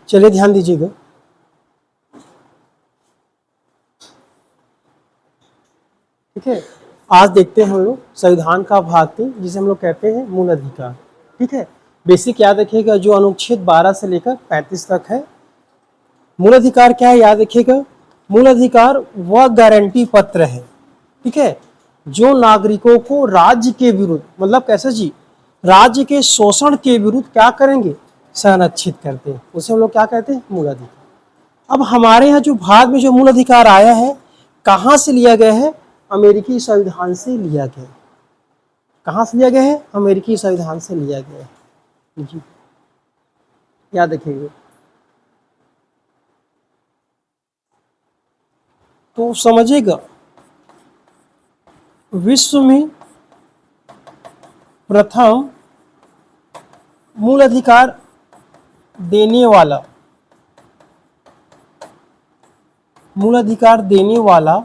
चलिए ध्यान दीजिएगा, ठीक है। आज देखते हैं हम लोग संविधान का भाग 3, जिसे हम लोग कहते हैं मूल अधिकार, ठीक है। बेसिक याद रखिएगा, जो अनुच्छेद 12 से लेकर 35 तक है। मूल अधिकार क्या है, याद रखिएगा, मूल अधिकार वह गारंटी पत्र है, ठीक है, जो नागरिकों को राज्य के विरुद्ध, मतलब कैसे जी, राज्य के शोषण के विरुद्ध क्या करेंगे, संरक्षित करते हैं, उसे हम लोग क्या कहते हैं, मूल अधिकार। अब हमारे यहाँ जो भारत में जो मूल अधिकार आया है, कहाँ से लिया गया है, अमेरिकी संविधान से लिया गया है। कहाँ से लिया गया है, अमेरिकी संविधान से लिया गया है जी, याद रखिएगा। तो समझिएगा, विश्व में प्रथम मूल अधिकार देने वाला, मूल अधिकार देने वाला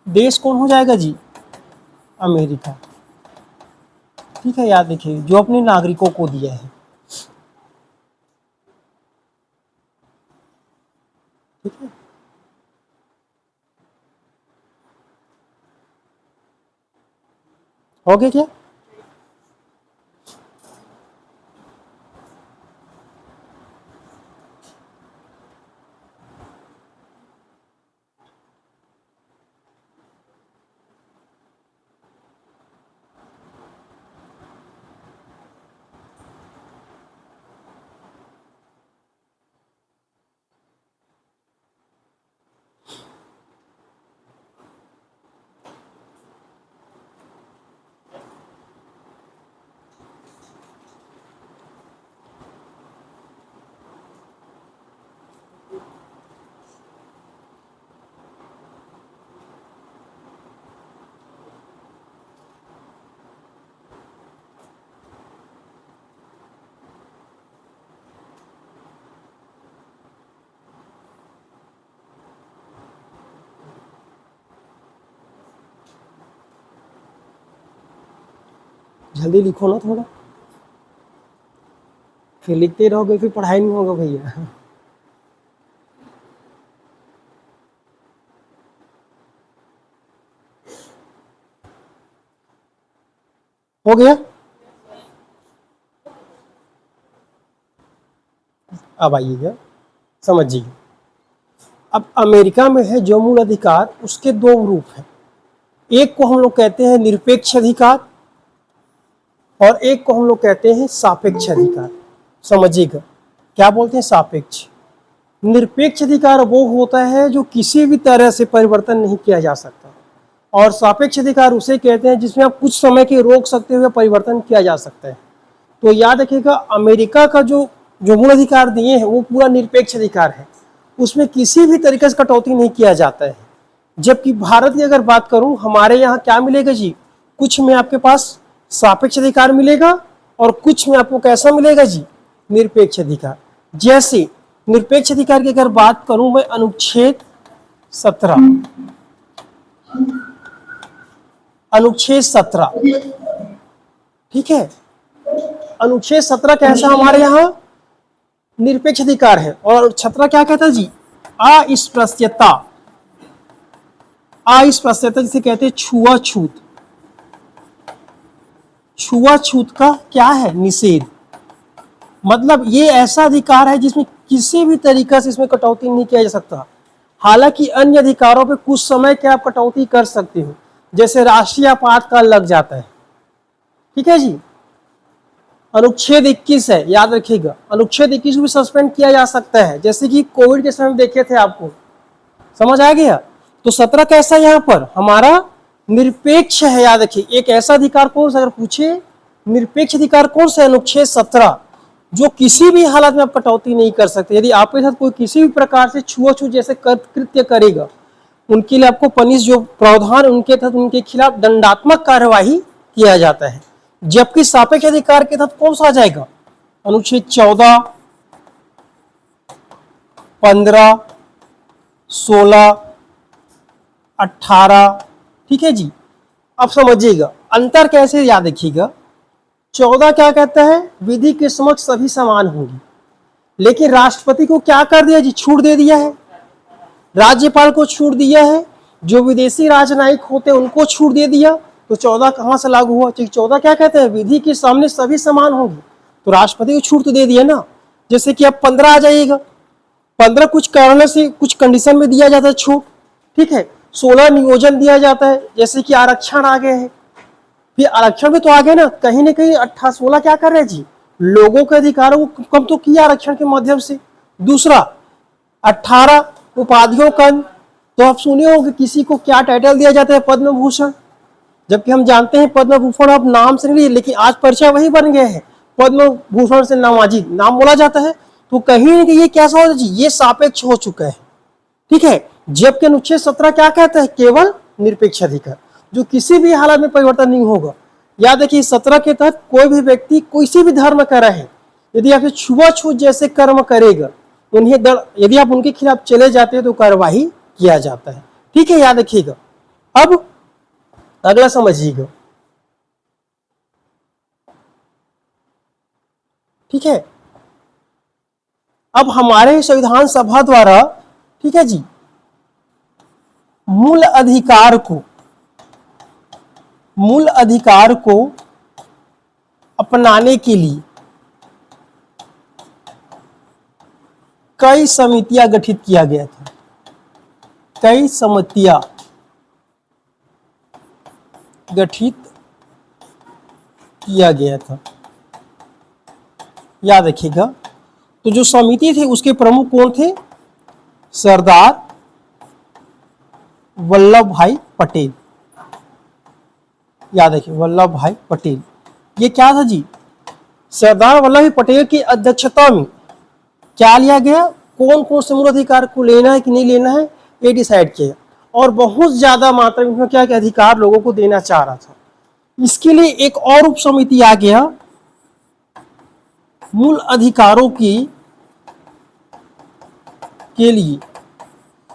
देश कौन हो जाएगा जी, अमेरिका, ठीक है, याद रखिए, जो अपने नागरिकों को दिया है, ठीक है। हो गया क्या, जल्दी लिखो ना थोड़ा, फिर लिखते रहोगे फिर पढ़ाई नहीं होगा भैया। हो गया, अब आइएगा समझिए। अब अमेरिका में है जो मूल अधिकार, उसके दो रूप हैं। एक को हम लोग कहते हैं निरपेक्ष अधिकार और एक को हम लोग कहते हैं सापेक्ष अधिकार। समझिएगा, क्या बोलते हैं, सापेक्ष। निरपेक्ष अधिकार वो होता है जो किसी भी तरह से परिवर्तन नहीं किया जा सकता, और सापेक्ष अधिकार उसे कहते हैं जिसमें आप कुछ समय के रोक सकते हुए परिवर्तन किया जा सकता है। तो याद रखिएगा, अमेरिका का जो जो मूल अधिकार दिए हैं वो पूरा निरपेक्ष अधिकार है, उसमें किसी भी तरीके से कटौती नहीं किया जाता है। जबकि भारत की अगर बात करूं, हमारे यहाँ क्या मिलेगा जी, कुछ में आपके पास सापेक्ष अधिकार मिलेगा और कुछ में आपको कैसा मिलेगा जी, निरपेक्ष अधिकार। जैसे निरपेक्ष अधिकार की अगर बात करूं मैं, अनुच्छेद 17, अनुच्छेद 17, ठीक है, अनुच्छेद 17 कैसा हमारे यहाँ निरपेक्ष अधिकार है। और 17 क्या कहता है जी, अस्पृश्यता, अस्पृश्यता जिसे कहते हैं छुआछूत, छुआछूत का क्या है, निषेध। मतलब ये ऐसा अधिकार है जिसमें किसी भी तरीका से इसमें कटौती नहीं किया जा सकता। हालांकि अन्य अधिकारों पे कुछ समय के आप कटौती कर सकते हो, जैसे राष्ट्रीय आपातकाल लग जाता है, ठीक है जी। अनुच्छेद 21 है, याद रखिएगा, अनुच्छेद 21 भी सस्पेंड किया जा सकता है, जैसे कि कोविड के समय देखे थे, आपको समझ आ गया। तो 17 कैसा यहाँ पर हमारा निरपेक्ष है, याद रखिए। एक ऐसा अधिकार कौन सा, अगर पूछे निरपेक्ष अधिकार कौन सा, अनुच्छेद 17, जो किसी भी हालत में आप कटौती नहीं कर सकते। यदि आपके साथ कोई किसी भी प्रकार से छुआछूत जैसे कृत्य करेगा, उनके लिए आपको पनिश, जो प्रावधान उनके तहत उनके खिलाफ दंडात्मक कार्यवाही किया जाता है। जबकि सापेक्ष अधिकार के तहत कौन सा आ जाएगा, अनुच्छेद 14, 15, 16, 18, ठीक है जी। अब समझिएगा अंतर कैसे, याद रखिएगा। 14 क्या कहता है, विधि के समक्ष सभी समान होंगे। लेकिन राष्ट्रपति को क्या कर दिया जी, छूट दे दिया है, राज्यपाल को छूट दिया है, जो विदेशी राजनयिक होते हैं उनको छूट दे दिया। तो 14 कहां से लागू हुआ, क्योंकि 14 क्या कहते हैं, विधि के सामने सभी समान होंगे, तो राष्ट्रपति को छूट तो दे दिया ना। जैसे कि अब 15 आ जाइएगा, 15 कुछ कारणों से कुछ कंडीशन में दिया जाता है छूट, ठीक है। 16 नियोजन दिया जाता है, जैसे कि आरक्षण आ गए हैं, फिर आरक्षण में तो आ गए ना, कहीं ना कहीं 18 16 क्या कर रहे हैं जी, लोगों के अधिकारों को कम तो किया आरक्षण के माध्यम से। दूसरा 18 उपाधियों का, तो आप सुने होंगे किसी को क्या टाइटल दिया जाता है, पद्म भूषण, जबकि हम जानते हैं पद्म भूषण अब नाम से नहीं, लेकिन आज परिचय वही बन गए हैं, पद्म भूषण से नवाजी नाम बोला जाता है। तो कहीं ना कहीं ये कैसा होता है, ये सापेक्ष हो चुका है, ठीक है। जबकि अनुच्छेद 17 क्या कहता है, केवल निरपेक्ष अधिकार, जो किसी भी हालत में परिवर्तन नहीं होगा। याद रखिए 17 के तहत कोई भी व्यक्ति किसी भी धर्म का रहे, यदि आपसे छुआछूत जैसे कर्म करेगा, उन्हें यदि आप उनके खिलाफ चले जाते हैं तो कार्रवाई किया जाता है, ठीक है, याद रखिएगा। अब अगला समझिएगा, ठीक है। अब हमारे संविधान सभा द्वारा, ठीक है जी, मूल अधिकार को अपनाने के लिए कई समितियां गठित किया गया था, कई समितियां गठित किया गया था, याद रखिएगा। तो जो समिति थी उसके प्रमुख कौन थे, सरदार वल्लभ भाई पटेल, याद रखिए वल्लभ भाई पटेल। ये क्या था जी, सरदार वल्लभ भाई पटेल की अध्यक्षता में क्या लिया गया, कौन कौन से मूल अधिकार को लेना है कि नहीं लेना है, ये डिसाइड किया, और बहुत ज्यादा मात्रा में क्या अधिकार लोगों को देना चाह रहा था। इसके लिए एक और उप समिति आ गया, मूल अधिकारों के लिए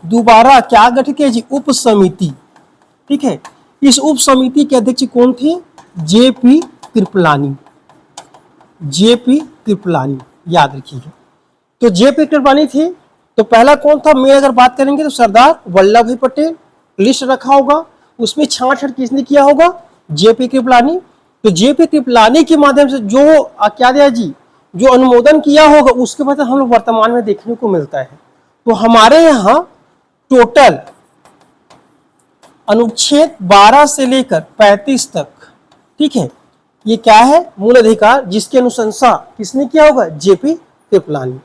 दोबारा क्या गठित किया जी, उप समिति, ठीक है। इस उप समिति के अध्यक्ष कौन थे, जेपी कृपलानी, जेपी कृपलानी, याद रखिएगा। तो जेपी कृपलानी थे। तो पहला कौन था, मैं अगर बात करेंगे तो सरदार वल्लभ भाई पटेल, लिस्ट रखा होगा, उसमें छांट किसने किया होगा, जेपी कृपलानी। तो जेपी कृपलानी के माध्यम से जो क्या दिया जी, जो अनुमोदन किया होगा उसके बाद हम लोग वर्तमान में देखने को मिलता है। तो हमारे यहाँ टोटल अनुच्छेद 12 से लेकर 35 तक, ठीक है, ये क्या है, मूल अधिकार, जिसकी अनुशंसा किसने किया होगा, जेपी कृपलानी।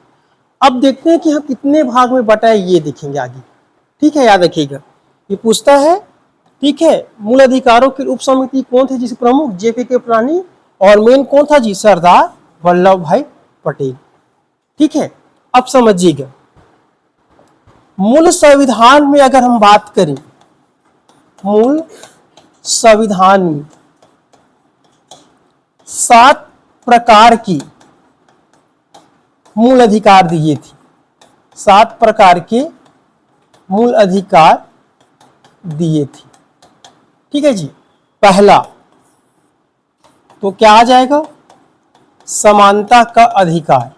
अब देखते हैं कि हम कितने भाग में बटा है, ये देखेंगे आगे, ठीक है, याद रखिएगा। ये पूछता है, ठीक है, मूल अधिकारों की उप समिति कौन थे, जिसके प्रमुख जेपी कृपलानी, और मेन कौन था जी, सरदार वल्लभ भाई पटेल, ठीक है। अब समझिएगा, मूल संविधान में अगर हम बात करें, मूल संविधान में 7 प्रकार की मूल अधिकार दिए थे, 7 प्रकार के मूल अधिकार दिए थे, ठीक है जी। पहला तो क्या आ जाएगा, समानता का अधिकार,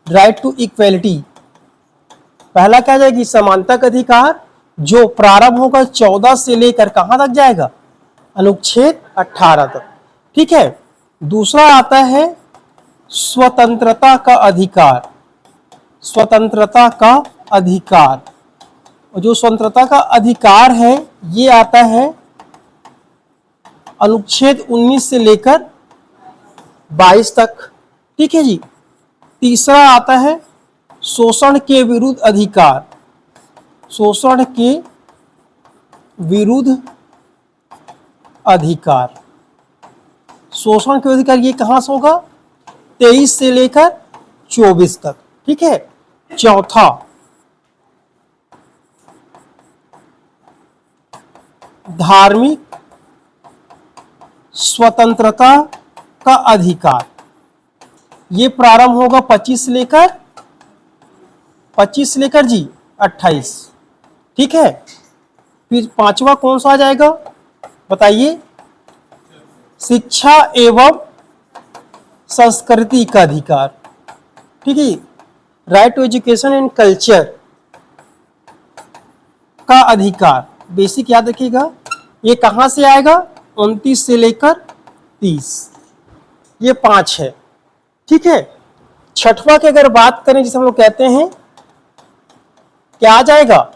राइट टू इक्वलिटी। पहला क्या जाएगी, समानता का अधिकार, जो प्रारंभ होगा 14 से लेकर कहां तक जाएगा, अनुच्छेद 18 तक, ठीक है। दूसरा आता है स्वतंत्रता का अधिकार, स्वतंत्रता का अधिकार, और जो स्वतंत्रता का अधिकार है ये आता है अनुच्छेद 19 से लेकर 22 तक, ठीक है जी। तीसरा आता है शोषण के विरुद्ध अधिकार, शोषण के विरुद्ध अधिकार, शोषण के अधिकार ये कहां से होगा, 23 से लेकर 24 तक, ठीक है। चौथा धार्मिक स्वतंत्रता का अधिकार, ये प्रारंभ होगा 25 से लेकर जी 28, ठीक है। फिर पांचवा कौन सा आ जाएगा बताइए, शिक्षा एवं संस्कृति का अधिकार, ठीक है। Right to education and culture का अधिकार, बेसिक याद रखिएगा, ये कहां से आएगा, 29 से लेकर 30, ये 5 है। ठीक है, छठवां की अगर बात करें जिसे हम लोग कहते हैं, क्या आ जाएगा,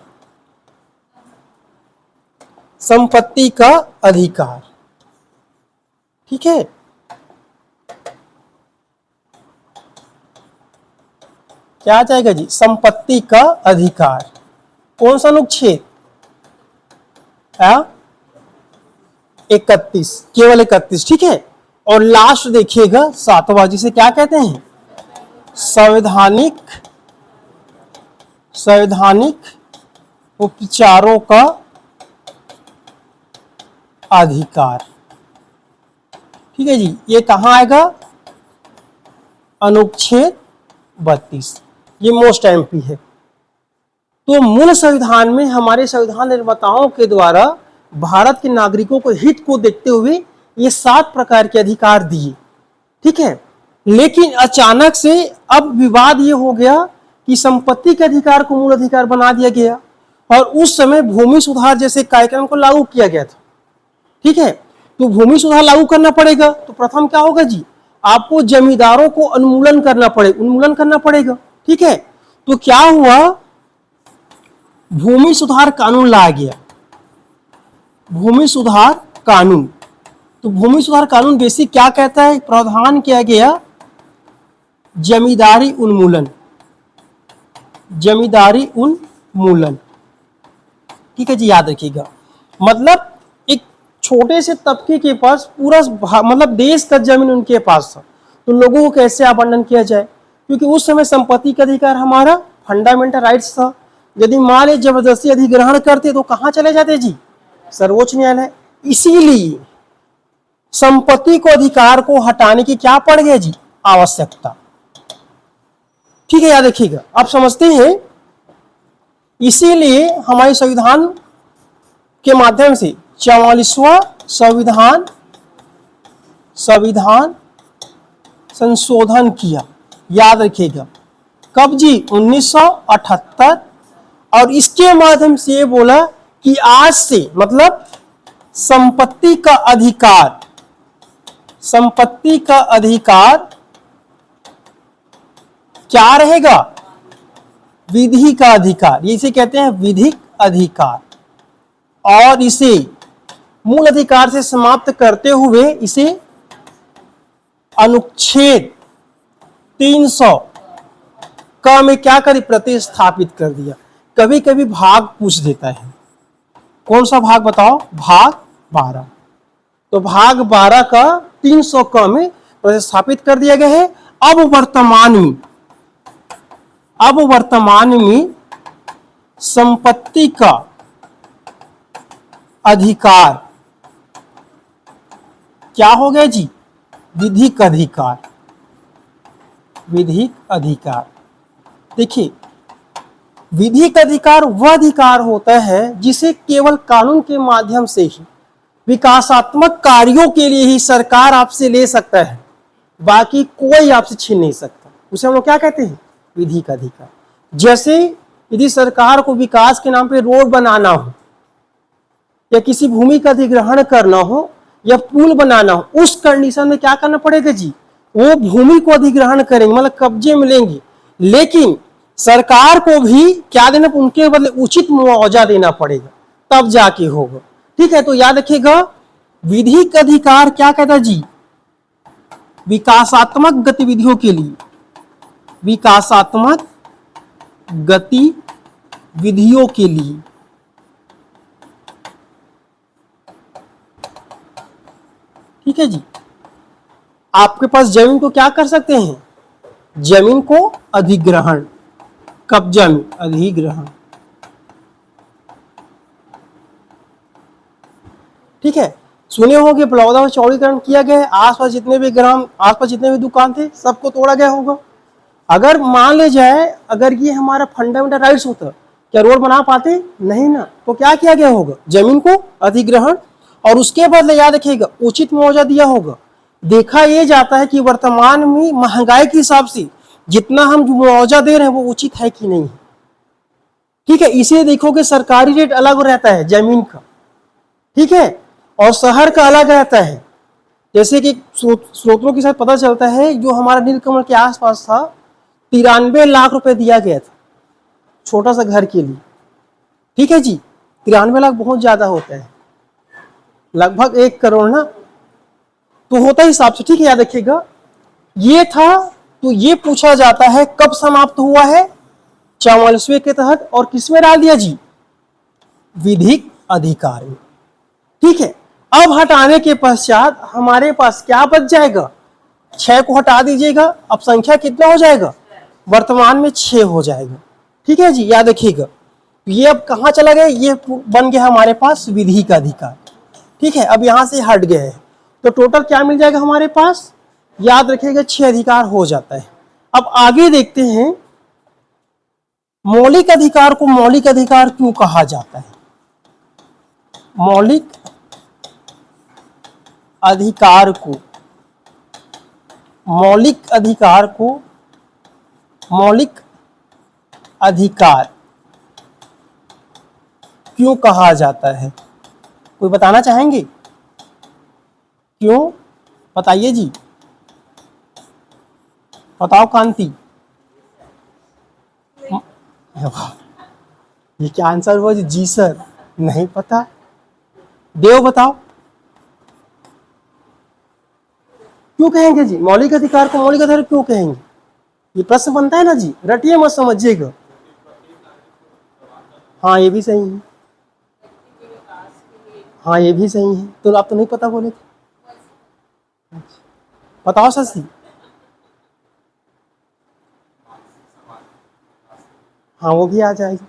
संपत्ति का अधिकार। ठीक है, क्या आ जाएगा जी, संपत्ति का अधिकार। कौन सा अनुच्छेद, 31, केवल 31। ठीक है, और लास्ट देखिएगा 7वां, जिसे क्या कहते हैं, संवैधानिक उपचारों का अधिकार। ठीक है जी, ये कहां आएगा, अनुच्छेद 32, ये मोस्ट एमपी है। तो मूल संविधान में हमारे संविधान निर्माताओं के द्वारा भारत के नागरिकों को हित को देखते हुए ये 7 प्रकार के अधिकार दिए। ठीक है, लेकिन अचानक से अब विवाद ये हो गया कि संपत्ति के अधिकार को मूल अधिकार बना दिया गया, और उस समय भूमि सुधार जैसे कार्यक्रम को लागू किया गया था। ठीक है, तो भूमि सुधार लागू करना पड़ेगा, तो प्रथम क्या होगा जी, आपको जमींदारों को उन्मूलन करना पड़ेगा। ठीक है, तो क्या हुआ, भूमि सुधार कानून लाया गया, भूमि सुधार कानून। तो भूमि सुधार कानून बेसिक क्या कहता है, प्रावधान किया गया जमींदारी उन्मूलन। ठीक है जी, याद रखिएगा, मतलब एक छोटे से तबके के पास पूरा मतलब देश का जमीन उनके पास था, तो लोगों को कैसे आवंटन किया जाए, क्योंकि उस समय संपत्ति का अधिकार हमारा फंडामेंटल राइट्स था। यदि मान लीजिए जबरदस्ती अधिग्रहण करते तो कहां चले जाते जी, सर्वोच्च न्यायालय। इसीलिए संपत्ति को अधिकार को हटाने की क्या पड़ गया जी, आवश्यकता। ठीक है, याद रखिएगा, आप समझते हैं। इसीलिए हमारे संविधान के माध्यम से 44वां संविधान संशोधन किया, याद रखिएगा, कब जी, 1978। और इसके माध्यम से ये बोला कि आज से मतलब संपत्ति का अधिकार क्या रहेगा, विधि का अधिकार, इसे कहते हैं विधिक अधिकार। और इसे मूल अधिकार से समाप्त करते हुए इसे अनुच्छेद 300 का में क्या करी, प्रतिस्थापित कर दिया। कभी कभी भाग पूछ देता है, कौन सा भाग बताओ, भाग 12। तो भाग 12 का 300 का में प्रतिस्थापित कर दिया गया है। अब वर्तमान में संपत्ति का अधिकार क्या हो गया जी, विधिक अधिकार। देखिए, विधिक अधिकार वह अधिकार होता है जिसे केवल कानून के माध्यम से ही विकासात्मक कार्यों के लिए ही सरकार आपसे ले सकता है, बाकी कोई आपसे छीन नहीं सकता। उसे हम लोग क्या कहते हैं, विधिक अधिकार। जैसे यदि सरकार को विकास के नाम पे रोड बनाना हो, या किसी भूमि का अधिग्रहण करना हो, या पुल बनाना हो, उस कंडीशन में क्या करना पड़ेगा जी, वो भूमि को अधिग्रहण करेंगे, मतलब कब्जे में लेंगे, लेकिन सरकार को भी क्या देना, उनके बदले उचित मुआवजा देना पड़ेगा, तब जाके होगा। ठीक है, तो याद रखिएगा, विधिक अधिकार क्या कहता जी, विकासात्मक गतिविधियों के लिए, विकासात्मक गतिविधियों के लिए। ठीक है जी, आपके पास जमीन को क्या कर सकते हैं, जमीन को अधिग्रहण, कब्जा में अधिग्रहण। ठीक है, सुने होंगे बलौदा में चौड़ीकरण किया गया है, आसपास जितने भी ग्राम, आसपास जितने भी दुकान थे, सबको तोड़ा गया होगा। अगर मान ले जाए, अगर ये हमारा फंडामेंटल राइट्स होता, क्या रोड बना पाते, नहीं ना। तो क्या किया गया होगा, जमीन को अधिग्रहण, और उसके बदले याद रखिएगा उचित मुआवजा दिया होगा। देखा यह जाता है कि वर्तमान में महंगाई के हिसाब से जितना हम मुआवजा दे रहे हैं वो उचित है कि नहीं। ठीक है, इसे देखोगे सरकारी रेट अलग रहता है जमीन का, ठीक है, और शहर का अलग रहता है। जैसे कि स्रोतों के साथ पता चलता है जो हमारा नीलकमल के आसपास था 93 लाख रुपए दिया गया था छोटा सा घर के लिए। ठीक है जी, 93 लाख बहुत ज्यादा होता है, लगभग 1 करोड़ ना, तो होता है हिसाब से। ठीक है, याद रखिएगा ये था। तो ये पूछा जाता है कब समाप्त हुआ है, 44वें के तहत, और किसमें डाल दिया जी, विधिक अधिकार में। ठीक है, अब हटाने के पश्चात हमारे पास क्या बच जाएगा, 6 को हटा दीजिएगा, अब संख्या कितना हो जाएगा, वर्तमान में 6 हो जाएगा। ठीक है जी, याद रखिएगा ये अब कहाँ चला गया, ये बन गया हमारे पास विधि का अधिकार। ठीक है, अब यहां से हट गए हैं, तो टोटल क्या मिल जाएगा हमारे पास, याद रखिएगा 6 अधिकार हो जाता है। अब आगे देखते हैं मौलिक अधिकार को मौलिक अधिकार क्यों कहा जाता है। मौलिक अधिकार को मौलिक अधिकार को मौलिक अधिकार क्यों कहा जाता है, कोई बताना चाहेंगे क्यों, बताइए जी, बताओ कांति। ये क्या आंसर हुआ जी सर, नहीं पता, देव बताओ क्यों कहेंगे जी मौलिक अधिकार को मौलिक अधिकार क्यों कहेंगे, ये प्रश्न बनता है ना जी, रटिए मत समझिएगा। हाँ ये भी सही है, हाँ ये भी सही है, तो आप तो नहीं पता बोले थे, बताओ शशि। हाँ वो भी आ जाएगी,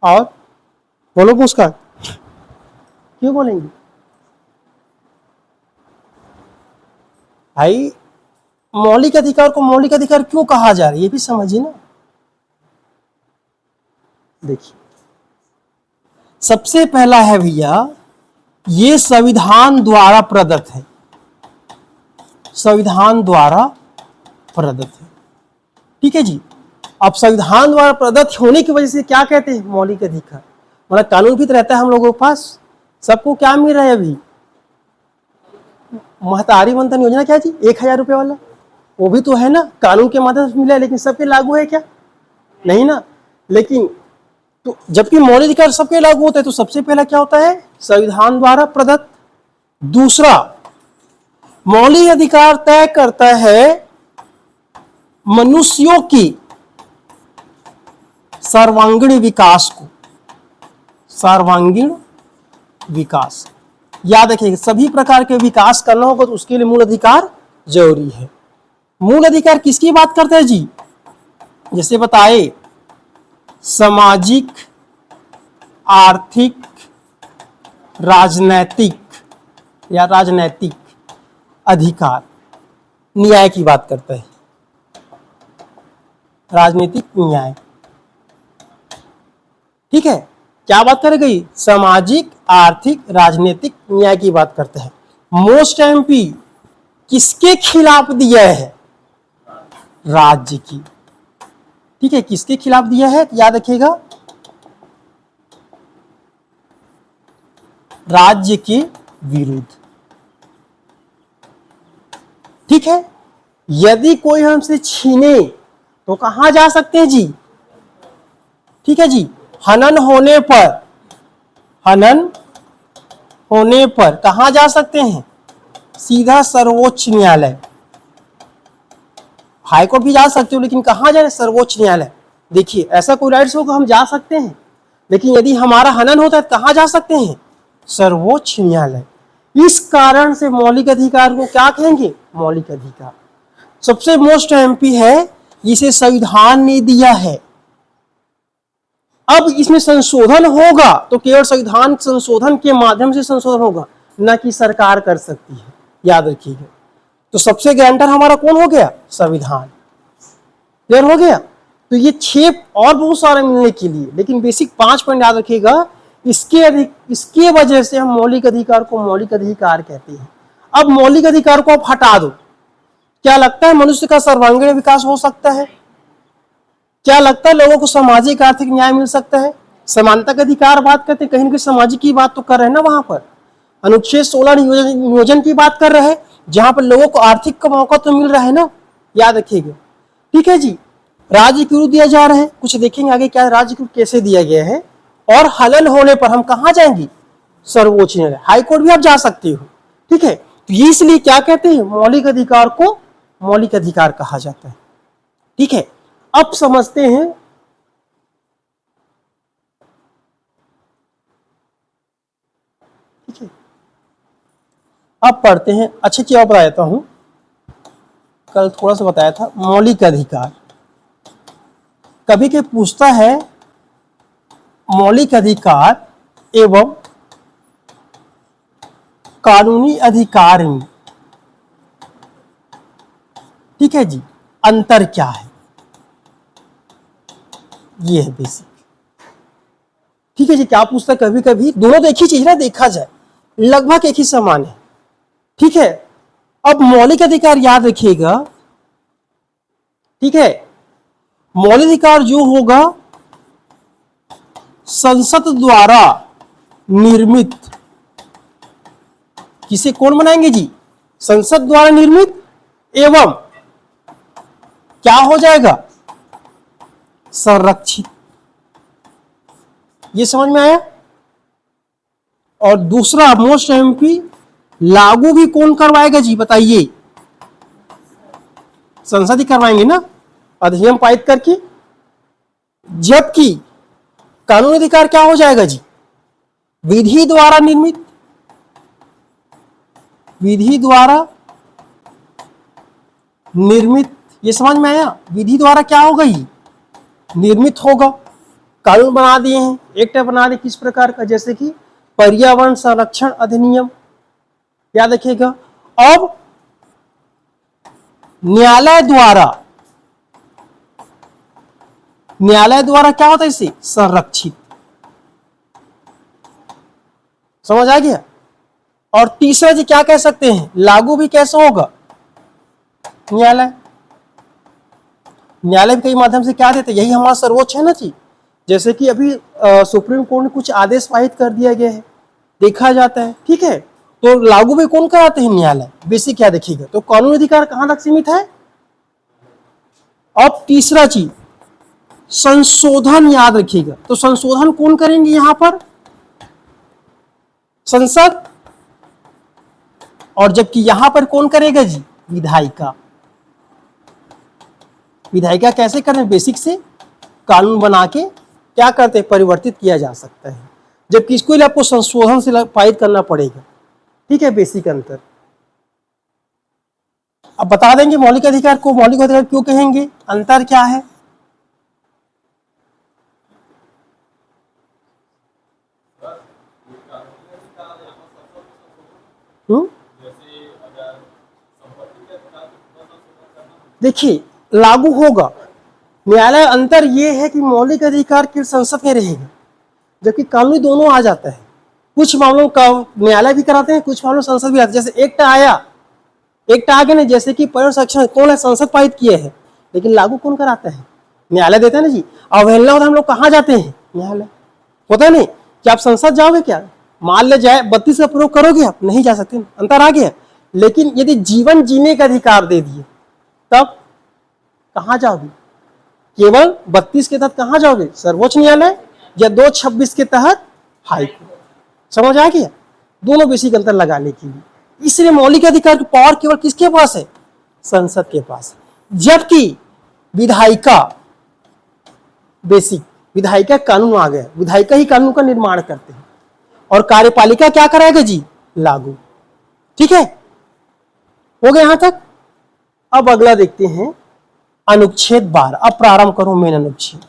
और बोलो मुस्कान, क्यों बोलेंगे भाई, मौलिक अधिकार को मौलिक अधिकार क्यों कहा जा रहा है ये भी समझिए ना। देखिए सबसे पहला है भैया, ये संविधान द्वारा प्रदत्त है, संविधान द्वारा प्रदत्त है। ठीक है जी, अब संविधान द्वारा प्रदत्त होने की वजह से क्या कहते हैं, मौलिक अधिकार, मतलब कानून भी तो रहता है हम लोगों के पास। सबको क्या मिल रहा है अभी, महतारी वंदन योजना क्या जी, 1000 रुपये वाला, वो भी तो है ना, कानून के माध्यम से मिला है, लेकिन सबके लागू है क्या, नहीं ना। लेकिन तो जबकि मौलिक अधिकार सबके लागू होता है, तो सबसे पहला क्या होता है, संविधान द्वारा प्रदत्त। दूसरा, मौलिक अधिकार तय करता है मनुष्यों की सर्वांगीण विकास को, सर्वांगीण विकास। याद रखिएगा सभी प्रकार के विकास करना होगा तो उसके लिए मूल अधिकार जरूरी है। मूल अधिकार किसकी बात करते हैं जी, जैसे बताए सामाजिक, आर्थिक, राजनैतिक या राजनैतिक अधिकार, न्याय की बात करते हैं, राजनीतिक न्याय। ठीक है, क्या बात करे गई, सामाजिक, आर्थिक, राजनीतिक न्याय की बात करते हैं। मोस्ट एमपी किसके खिलाफ दिया है, राज्य की। ठीक है, किसके खिलाफ दिया है, याद रखिएगा राज्य के विरुद्ध। ठीक है, यदि कोई हमसे छीने तो कहां जा सकते हैं जी, ठीक है जी, हनन होने पर, हनन होने पर कहां जा सकते हैं, सीधा सर्वोच्च न्यायालय। हाईकोर्ट भी जा सकते हो, लेकिन कहां जाए, सर्वोच्च न्यायालय। देखिए ऐसा कोई राइट्स होगा हम जा सकते हैं, लेकिन यदि हमारा हनन होता है तो कहां जा सकते हैं, सर्वोच्च न्यायालय। इस कारण से मौलिक अधिकार को क्या कहेंगे, मौलिक अधिकार। सबसे मोस्ट एमपी है, जिसे संविधान ने दिया है। अब इसमें संशोधन होगा तो केवल संविधान संशोधन के माध्यम से संशोधन होगा, न कि सरकार कर सकती है, याद रखिएगा। तो सबसे गारंटर हमारा कौन हो गया, संविधान। क्लियर हो गया। तो ये 6 और बहुत सारे मिलने के लिए, लेकिन बेसिक 5 पॉइंट याद रखिएगा। इसके वजह से हम मौलिक अधिकार को मौलिक अधिकार कहते हैं। अब मौलिक अधिकार को आप हटा दो, क्या लगता है मनुष्य का सर्वांगीण विकास हो सकता है, क्या लगता है लोगों को सामाजिक आर्थिक न्याय मिल सकता है? समानता का अधिकार बात करते हैं, कहीं ना कहीं सामाजिक की बात तो कर रहे हैं ना वहां पर। अनुच्छेद 16 नियोजन की बात कर रहे हैं, जहां पर लोगों को आर्थिक का मौका तो मिल रहा है ना, याद रखिएगा। ठीक है जी। राज्य क्यों दिया जा रहा है, कुछ देखेंगे आगे क्या राज्य क्यों कैसे दिया गया है। और हलन होने पर हम कहां जाएंगे? सर्वोच्च न्यायालय, हाईकोर्ट भी आप जा सकते हो। ठीक है, तो ये इसलिए क्या कहते हैं, मौलिक अधिकार को मौलिक अधिकार कहा जाता है। ठीक है, अब समझते हैं ठीक है, अब पढ़ते हैं। अच्छी चीज और बताता हूं, कल थोड़ा सा बताया था मौलिक अधिकार। कभी के पूछता है मौलिक अधिकार एवं कानूनी अधिकार में, ठीक है जी, अंतर क्या है? ये है बेसिक। ठीक है जी, क्या पूछता है, कभी कभी दोनों तो एक ही चीज ना, देखा जाए लगभग एक ही समान है। ठीक है, अब मौलिक अधिकार याद रखिएगा। ठीक है, मौलिक अधिकार जो होगा संसद द्वारा निर्मित, किसे कौन बनाएंगे जी? संसद द्वारा निर्मित एवं क्या हो जाएगा? संरक्षित। ये समझ में आया? और दूसरा मोस्ट एमपी, लागू भी कौन करवाएगा जी, बताइए? संसद ही करवाएंगे ना, अधिनियम पारित करके। जबकि कानूनी अधिकार क्या हो जाएगा जी? विधि द्वारा निर्मित, विधि द्वारा निर्मित। ये समझ में आया? विधि द्वारा क्या होगा, ये निर्मित होगा। कानून बना दिए हैं, एक्ट बना दिए, किस प्रकार का, जैसे कि पर्यावरण संरक्षण अधिनियम, याद रखिएगा। अब न्यायालय द्वारा क्या होता है इसे? संरक्षित। समझ आ गया? और तीसरा जी क्या कह सकते हैं, लागू भी कैसे होगा? न्यायालय के माध्यम से क्या देते हैं, यही हमारा सर्वोच्च है ना जी। जैसे कि अभी सुप्रीम कोर्ट ने कुछ आदेश पारित कर दिया गया है, देखा जाता है। ठीक है, तो लागू भी कौन कराते हैं? न्यायालय। बेसिक क्या देखिएगा, तो कानूनी अधिकार कहां तक सीमित है। अब तीसरा चीज संशोधन, याद रखिएगा। तो संशोधन कौन करेंगे यहां पर? संसद। और जबकि यहां पर कौन करेगा जी? विधायिका। विधायिका कैसे करें? बेसिक से कानून बना के क्या करते हैं, परिवर्तित किया जा सकता है, जबकि इसको लिए आपको संशोधन से पारित करना पड़ेगा। ठीक है, बेसिक अंतर। अब बता देंगे मौलिक अधिकार को मौलिक अधिकार क्यों कहेंगे, अंतर क्या है। देखिए, लागू होगा न्यायालय। अंतर यह है कि मौलिक अधिकार की संसद में रहेगा, जबकि कानूनी दोनों आ जाता है। कुछ मामलों का न्यायालय भी कराते हैं, कुछ मामलों संसद भी आते हैं। जैसे एक्ट आ गया ना, जैसे कि पर्यावरण संरक्षण कौन है? संसद पारित किए हैं, लेकिन लागू कौन कराता है? न्यायालय देता है ना जी। अवहेलना होता है, हम लोग कहाँ जाते हैं? न्यायालय। होता है नहीं कि आप संसद जाओगे क्या, मान ले जाए 32 का प्रयोग करोगे, आप नहीं जा सकते, अंतर आ गया। लेकिन यदि जीवन जीने का अधिकार दे दिए, तब कहां जाओगे? केवल 32 के तहत कहां जाओगे? सर्वोच्च न्यायालय, या 226 के तहत हाईकोर्ट। समझ आ गया? दोनों बेसिक अंतर लगाने के लिए। इसलिए मौलिक अधिकार की पावर केवल किसके पास है? संसद के पास। जबकि विधायिका, बेसिक विधायिका कानून आ गया, विधायिका ही कानून का निर्माण करते हैं, और कार्यपालिका क्या कराएगा जी? लागू। ठीक है, हो गया यहां तक। अब अगला देखते हैं अनुच्छेद 12। अब प्रारंभ करो मेन अनुच्छेद।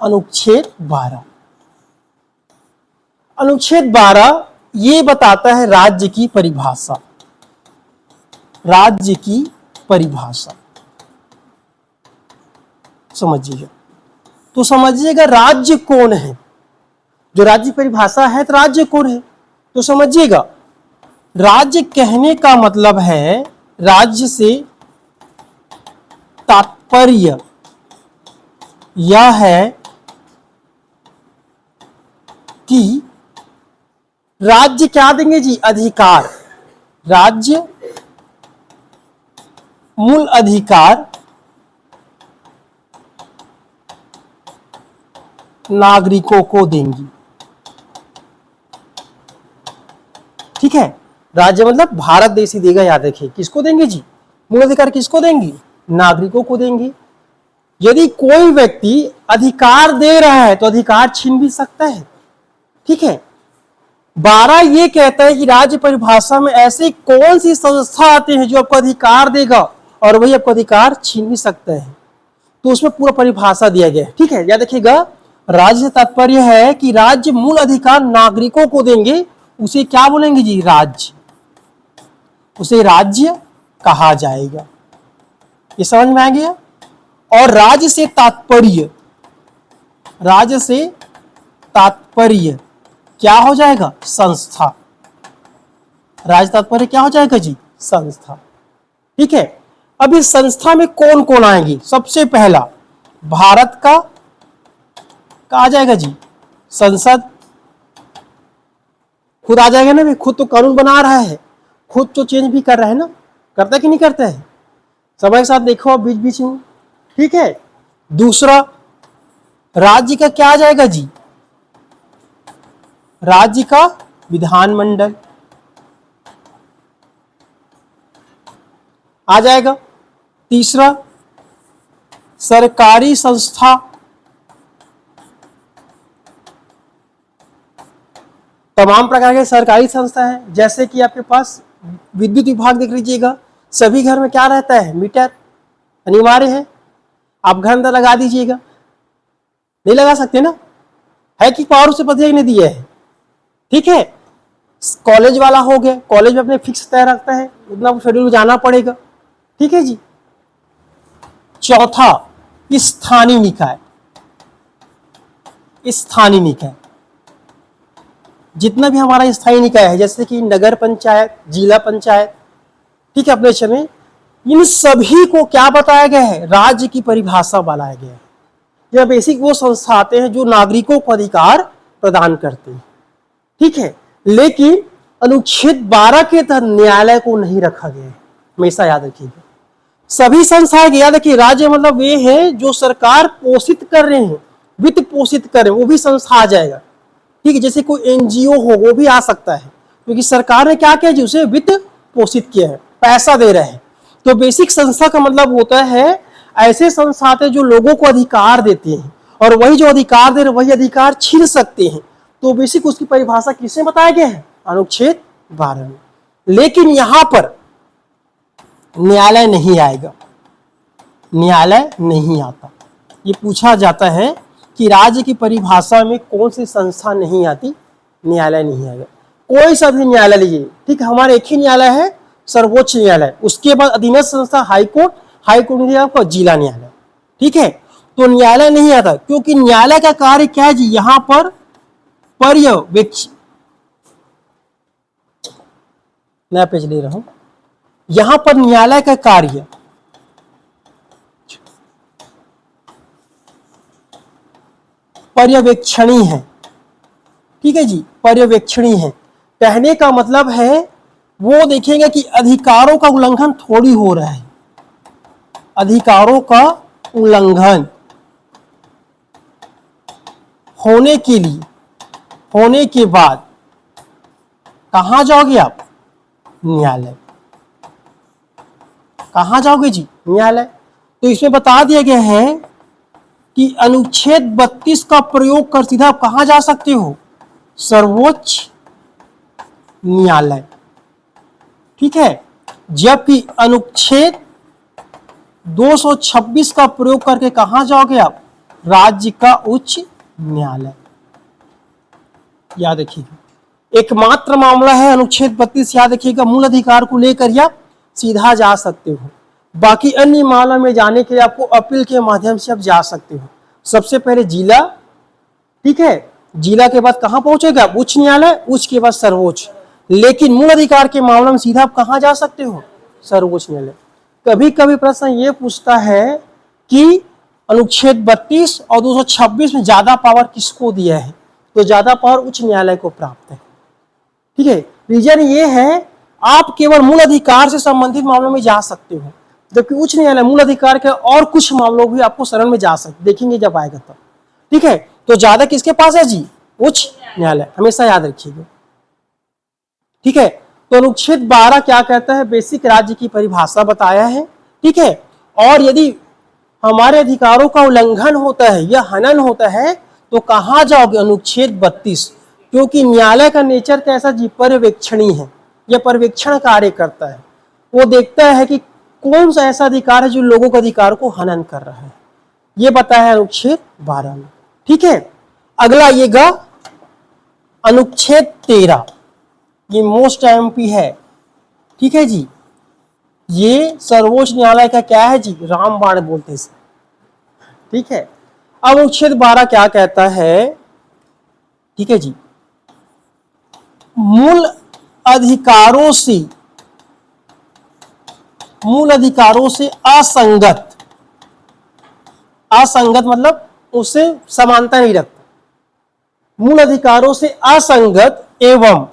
अनुच्छेद 12, अनुच्छेद 12 ये बताता है राज्य की परिभाषा। राज्य की परिभाषा समझिएगा। तो समझिएगा राज्य कौन है, जो राज्य परिभाषा है, तो राज्य कौन है, तो समझिएगा। राज्य कहने का मतलब है, राज्य से तात्पर्य यह है कि राज्य क्या देंगे जी, अधिकार, राज्य मूल अधिकार नागरिकों को देंगी। ठीक है, राज्य मतलब भारत देश ही देगा, याद रखिए। किसको देंगे जी, मूल अधिकार किसको देंगी, नागरिकों को देंगी। यदि कोई व्यक्ति अधिकार दे रहा है तो अधिकार छीन भी सकता है। ठीक है, 12 ये कहता है कि राज्य परिभाषा में ऐसी कौन सी संस्था आती है जो आपको अधिकार देगा और वही आपको अधिकार छीन भी सकता है, तो उसमें पूरा परिभाषा दिया गया है। ठीक है, याद रखिएगा, राज्य से तात्पर्य है कि राज्य मूल अधिकार नागरिकों को देंगे, उसे क्या बोलेंगे जी, राज्य, उसे राज्य कहा जाएगा। ये समझ में आ गया। और राज्य से तात्पर्य, राज्य से तात्पर्य क्या हो जाएगा, संस्था। राज्य तात्पर्य क्या हो जाएगा जी, संस्था। ठीक है, अब इस संस्था में कौन कौन आएंगे, सबसे पहला भारत का आ जाएगा जी, संसद खुद आ जाएगा ना, भी खुद तो कानून बना रहा है, खुद तो चेंज भी कर रहा है ना, करता है कि नहीं करता है, समय के साथ देखो अब बीच बीच में। ठीक है, दूसरा राज्य का क्या आ जाएगा जी, राज्य का विधानमंडल आ जाएगा। तीसरा सरकारी संस्था, तमाम प्रकार के सरकारी संस्था है, जैसे कि आपके पास विद्युत विभाग देख लीजिएगा, सभी घर में क्या रहता है, मीटर अनिवार्य है, आप घर अंदर लगा दीजिएगा, नहीं लगा सकते ना, है कि पावर से पता नहीं दिया है। ठीक है, कॉलेज वाला हो गया, कॉलेज में अपने फिक्स तय रखता है, उतना शेड्यूल जाना पड़ेगा। ठीक है जी। चौथा स्थानीय निकाय, स्थानीय निकाय, जितना भी हमारा स्थानीय निकाय है, जैसे कि नगर पंचायत, जिला पंचायत, ठीक है, अपने देश में, इन सभी को क्या बताया गया है, राज्य की परिभाषा बनाया गया है। यह बेसिक वो संस्था आते हैं जो नागरिकों को अधिकार प्रदान करते हैं। ठीक है, लेकिन अनुच्छेद 12 के तहत न्यायालय को नहीं रखा गया है, हमेशा याद रखिएगा। सभी संस्थाएं, याद रखिए, राज्य मतलब वे हैं जो सरकार पोषित कर रहे हैं, वित्त पोषित कर रहे हैं, वो भी संस्था आ जाएगा। ठीक है, जैसे कोई एनजीओ हो वो भी आ सकता है, क्योंकि सरकार ने क्या किया जी, उसे वित्त पोषित किया है, पैसा दे रहे हैं। तो बेसिक संस्था का मतलब होता है ऐसे संस्था जो लोगों को अधिकार देते हैं, और वही जो अधिकार दे रहे वही अधिकार छीन सकते हैं। तो बेसिक उसकी परिभाषा किसने बताया गया है, अनुच्छेद 12 में। लेकिन यहां पर न्यायालय नहीं आएगा, न्यायालय नहीं आता। ये पूछा जाता है कि राज्य की परिभाषा में कौन सी संस्था नहीं आती, न्यायालय नहीं आएगा। कोई सा भी न्यायालय लीजिए, ठीक है, हमारे एक ही न्यायालय है, सर्वोच्च न्यायालय, उसके बाद अधीनस्थ संस्था हाईकोर्ट, हाईकोर्ट में आपका जिला न्यायालय। ठीक है, तो न्यायालय नहीं आता, क्योंकि न्यायालय का कार्य क्या है जी, यहां पर पर्यवेक्षण, नया पेज ले रहा हूं, यहां पर न्यायालय का कार्य पर्यवेक्षणी है। ठीक है जी, पर्यवेक्षणी है, कहने का मतलब है वो देखेंगे कि अधिकारों का उल्लंघन थोड़ी हो रहा है, अधिकारों का उल्लंघन होने के लिए, होने के बाद कहां जाओगे आप, न्यायालय। कहां जाओगे जी, न्यायालय। तो इसमें बता दिया गया है कि अनुच्छेद 32 का प्रयोग कर सीधा आप कहां जा सकते हो, सर्वोच्च न्यायालय। ठीक है, जबकि अनुच्छेद 226 का प्रयोग करके कहां जाओगे आप, राज्य का उच्च न्यायालय। याद रखिएगा, एकमात्र मामला है अनुच्छेद 32, याद रखिएगा, मूल अधिकार को लेकर या सीधा जा सकते हो, बाकी अन्य मामला में जाने के लिए आपको अपील के माध्यम से आप जा सकते हो। सबसे पहले जिला, ठीक है, जिला के बाद कहां पहुंचेगा, उच्च न्यायालय, उच्च के बाद सर्वोच्च। लेकिन मूल अधिकार के मामले में सीधा आप कहां जा सकते हो, सर्वोच्च न्यायालय। कभी कभी प्रश्न ये पूछता है कि अनुच्छेद 32 और 226 में ज्यादा पावर किसको दिया है? तो ज्यादा पावर उच्च न्यायालय को प्राप्त है। ठीक है, रीजन ये है आप केवल मूल अधिकार से संबंधित मामलों में जा सकते हो, जबकि उच्च न्यायालय मूल अधिकार के और कुछ मामलों भी आपको शरण में जा सकते, देखेंगे जब आएगा तब। ठीक है, तो ज्यादा किसके पास है जी? उच्च न्यायालय, हमेशा याद रखिएगा। ठीक है, तो अनुच्छेद 12 क्या कहता है? बेसिक राज्य की परिभाषा बताया है। ठीक है, और यदि हमारे अधिकारों का उल्लंघन होता है या हनन होता है तो कहां जाओगे? अनुच्छेद 32, क्योंकि न्यायालय का नेचर कैसा जी? पर्यवेक्षणी है, यह पर्यवेक्षण कार्य करता है। वो देखता है कि कौन सा ऐसा अधिकार है जो लोगों के अधिकार को हनन कर रहा है, ये बताया है अनुच्छेद 12 में। ठीक है, अगला आइएगा अनुच्छेद 13, ये मोस्ट एमपी है। ठीक है जी, ये सर्वोच्च न्यायालय का क्या है जी? रामबाण बोलते हैं इसे। ठीक है, अब अनुच्छेद 12 क्या कहता है? ठीक है जी, मूल अधिकारों से असंगत, असंगत मतलब उससे समानता नहीं रखता, मूल अधिकारों से असंगत एवं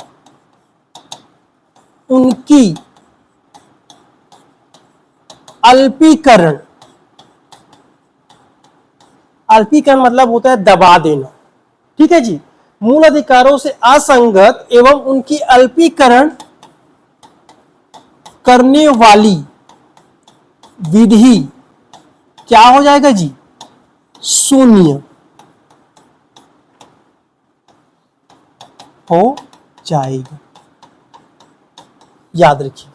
उनकी अल्पीकरण, अल्पीकरण मतलब होता है दबा देना। ठीक है जी, मूल अधिकारों से असंगत एवं उनकी अल्पीकरण करने वाली विधि क्या हो जाएगा जी? शून्य हो जाएगा, याद रखिए।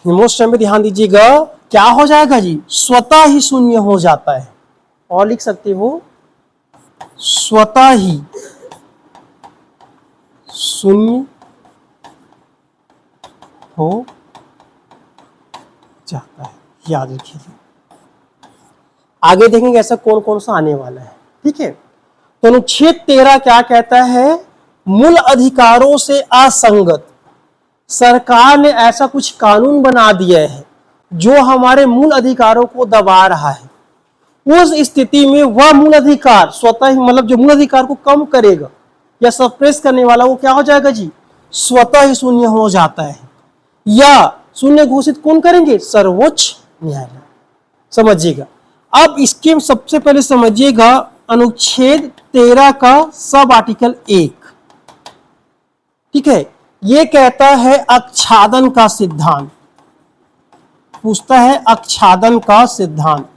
मोस्ट टाइम पे ध्यान दीजिएगा, क्या हो जाएगा जी? स्वतः ही शून्य हो जाता है, और लिख सकते हो स्वतः ही शून्य हो जाता है, याद रखिए। आगे देखेंगे ऐसा कौन कौन सा आने वाला है। ठीक है, तो अनुच्छेद 13 क्या कहता है? मूल अधिकारों से असंगत, सरकार ने ऐसा कुछ कानून बना दिया है जो हमारे मूल अधिकारों को दबा रहा है, उस स्थिति में वह मूल अधिकार स्वतः ही, मतलब जो मूल अधिकार को कम करेगा या सप्रेस करने वाला, वो क्या हो जाएगा जी? स्वतः ही शून्य हो जाता है, या शून्य घोषित कौन करेंगे? सर्वोच्च न्यायालय। समझिएगा। अब इसके सबसे पहले समझिएगा अनुच्छेद 13 का सब आर्टिकल 1। ठीक है, ये कहता है आच्छादन का सिद्धांत, पूछता है आच्छादन का सिद्धांत।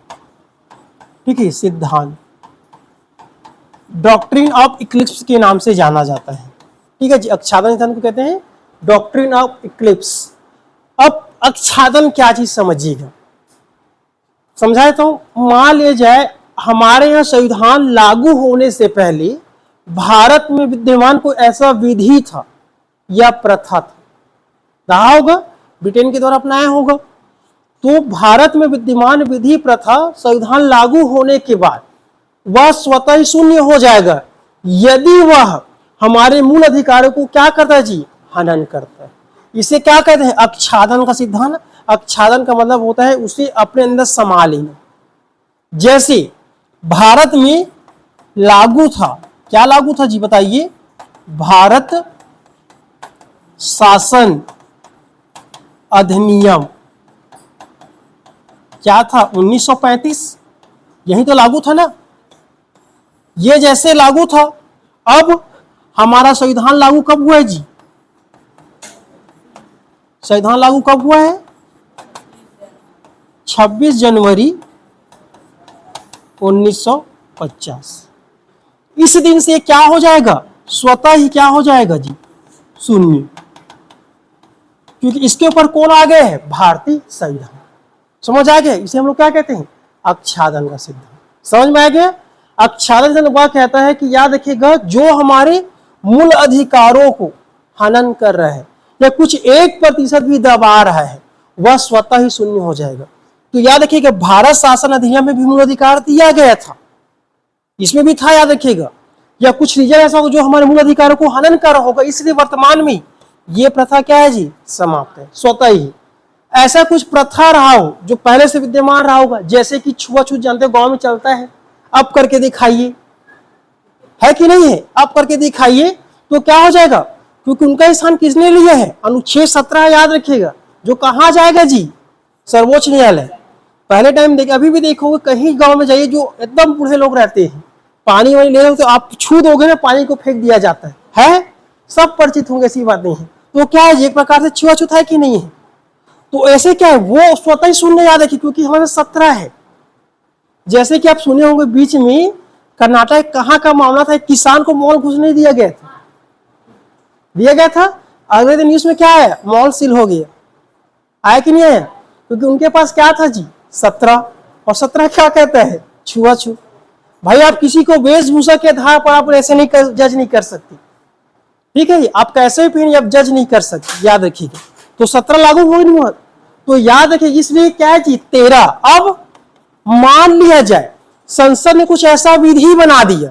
ठीक है, सिद्धांत डॉक्ट्रिन ऑफ इक्लिप्स के नाम से जाना जाता है। ठीक है जी, आच्छादन सिद्धांत को कहते हैं डॉक्ट्रिन ऑफ इक्लिप्स। अब आच्छादन क्या चीज समझिएगा, समझाए तो मान लिया जाए हमारे यहाँ संविधान लागू होने से पहले भारत में विद्यमान कोई ऐसा विधि था या प्रथा था, रहा होगा, ब्रिटेन के द्वारा अपनाया होगा। तो भारत में विद्यमान विधि प्रथा संविधान लागू होने के बाद वह स्वतः ही शून्य हो जाएगा यदि वह हमारे मूल अधिकारों को क्या करता है जी? हनन करता है। इसे क्या कहते हैं? आच्छादन का सिद्धांत। आच्छादन का मतलब होता है उसे अपने अंदर समा लेना। जैसे भारत में लागू था, क्या लागू था जी बताइए? भारत शासन अधिनियम क्या था? 1935, यही तो लागू था ना। ये जैसे लागू था, अब हमारा संविधान लागू कब हुआ है जी? संविधान लागू कब हुआ है? 26 जनवरी 1950। इस दिन से क्या हो जाएगा? स्वतः ही क्या हो जाएगा जी? शून्य, क्योंकि इसके ऊपर कौन आ गए हैं? भारतीय संविधान। समझ आ गया? इसे हम लोग क्या कहते हैं? आच्छादन का सिद्धांत। समझ में आ गया? आच्छादन सिद्धांत वह कहता है कि याद रखिएगा, जो हमारे मूल अधिकारों को हनन कर रहा है या कुछ 1% भी दबा रहा है, वह स्वतः ही शून्य हो जाएगा। तो याद रखिएगा, भारत शासन अधिनियम में भी मूल अधिकार दिया गया था, इसमें भी था, याद रखिएगा। या कुछ रीजन ऐसा होगा जो हमारे मूल अधिकारों को हनन कर रहा होगा, इसलिए वर्तमान में ये प्रथा क्या है जी? समाप्त है, स्वतः ही। ऐसा कुछ प्रथा रहा हो जो पहले से विद्यमान रहा होगा, जैसे कि छुआछूत जानते हो गांव में चलता है, अब करके दिखाइए, है कि नहीं है, अब करके दिखाइए, तो क्या हो जाएगा, क्योंकि उनका स्थान किसने लिया है, अनुच्छेद 17 याद रखिएगा, जो कहां जाएगा जी, सर्वोच्च न्यायालय। पहले टाइम देखिए, अभी भी देखोगे कहीं गांव में जाइए जो एकदम बूढ़े लोग रहते हैं, पानी वानी ले रहे हो तो आप छू दोगे ना, पानी को फेंक दिया जाता है, सब परिचित होंगे, ऐसी बात नहीं है। तो क्या है, एक प्रकार से छुआछूत है कि नहीं है। तो ऐसे क्या है, वो स्वतः ही शून्य याद रखिए, क्योंकि हमारे 17 है। जैसे कि आप सुने होंगे बीच में कर्नाटक कहाँ का मामला था, एक किसान को मॉल घुसने नहीं दिया गया था, दिया गया था, अगले दिन न्यूज में क्या आया, मॉल सील हो गया, आया कि नहीं आया, क्योंकि उनके पास क्या था जी, 17, और 17 क्या कहता है, छुआछूत। भाई आप किसी को वेशभूषा के आधार पर आप ऐसे नहीं जज नहीं कर सकते, ठीक है, आप कैसे भी पहनिए आप जज नहीं कर सकते, याद रखिएगा। तो 17 लागू हो नहीं हुआ, तो याद रखिए, इसलिए क्या है जी 13। अब मान लिया जाए संसद ने कुछ ऐसा विधि बना दिया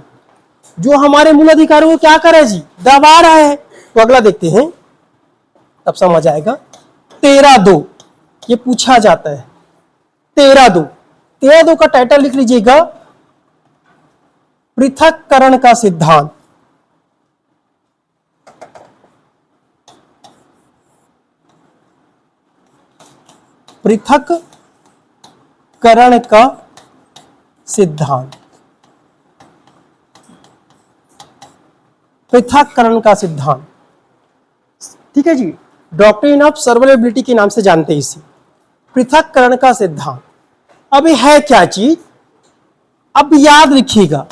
जो हमारे मूल अधिकारों को क्या करे जी, दबा रहा है, तो अगला देखते हैं, तब समझ आएगा। 13(2) ये पूछा जाता है, 13(2) का टाइटल लिख लीजिएगा, पृथक्करण का सिद्धांत। पृथक्करण का सिद्धांत, पृथक्करण का सिद्धांत, ठीक है जी, डॉक्ट्रिन ऑफ सर्वलेबिलिटी के नाम से जानते हैं इसे, पृथक्करण का सिद्धांत। अब ये है क्या चीज, अब याद रखिएगा,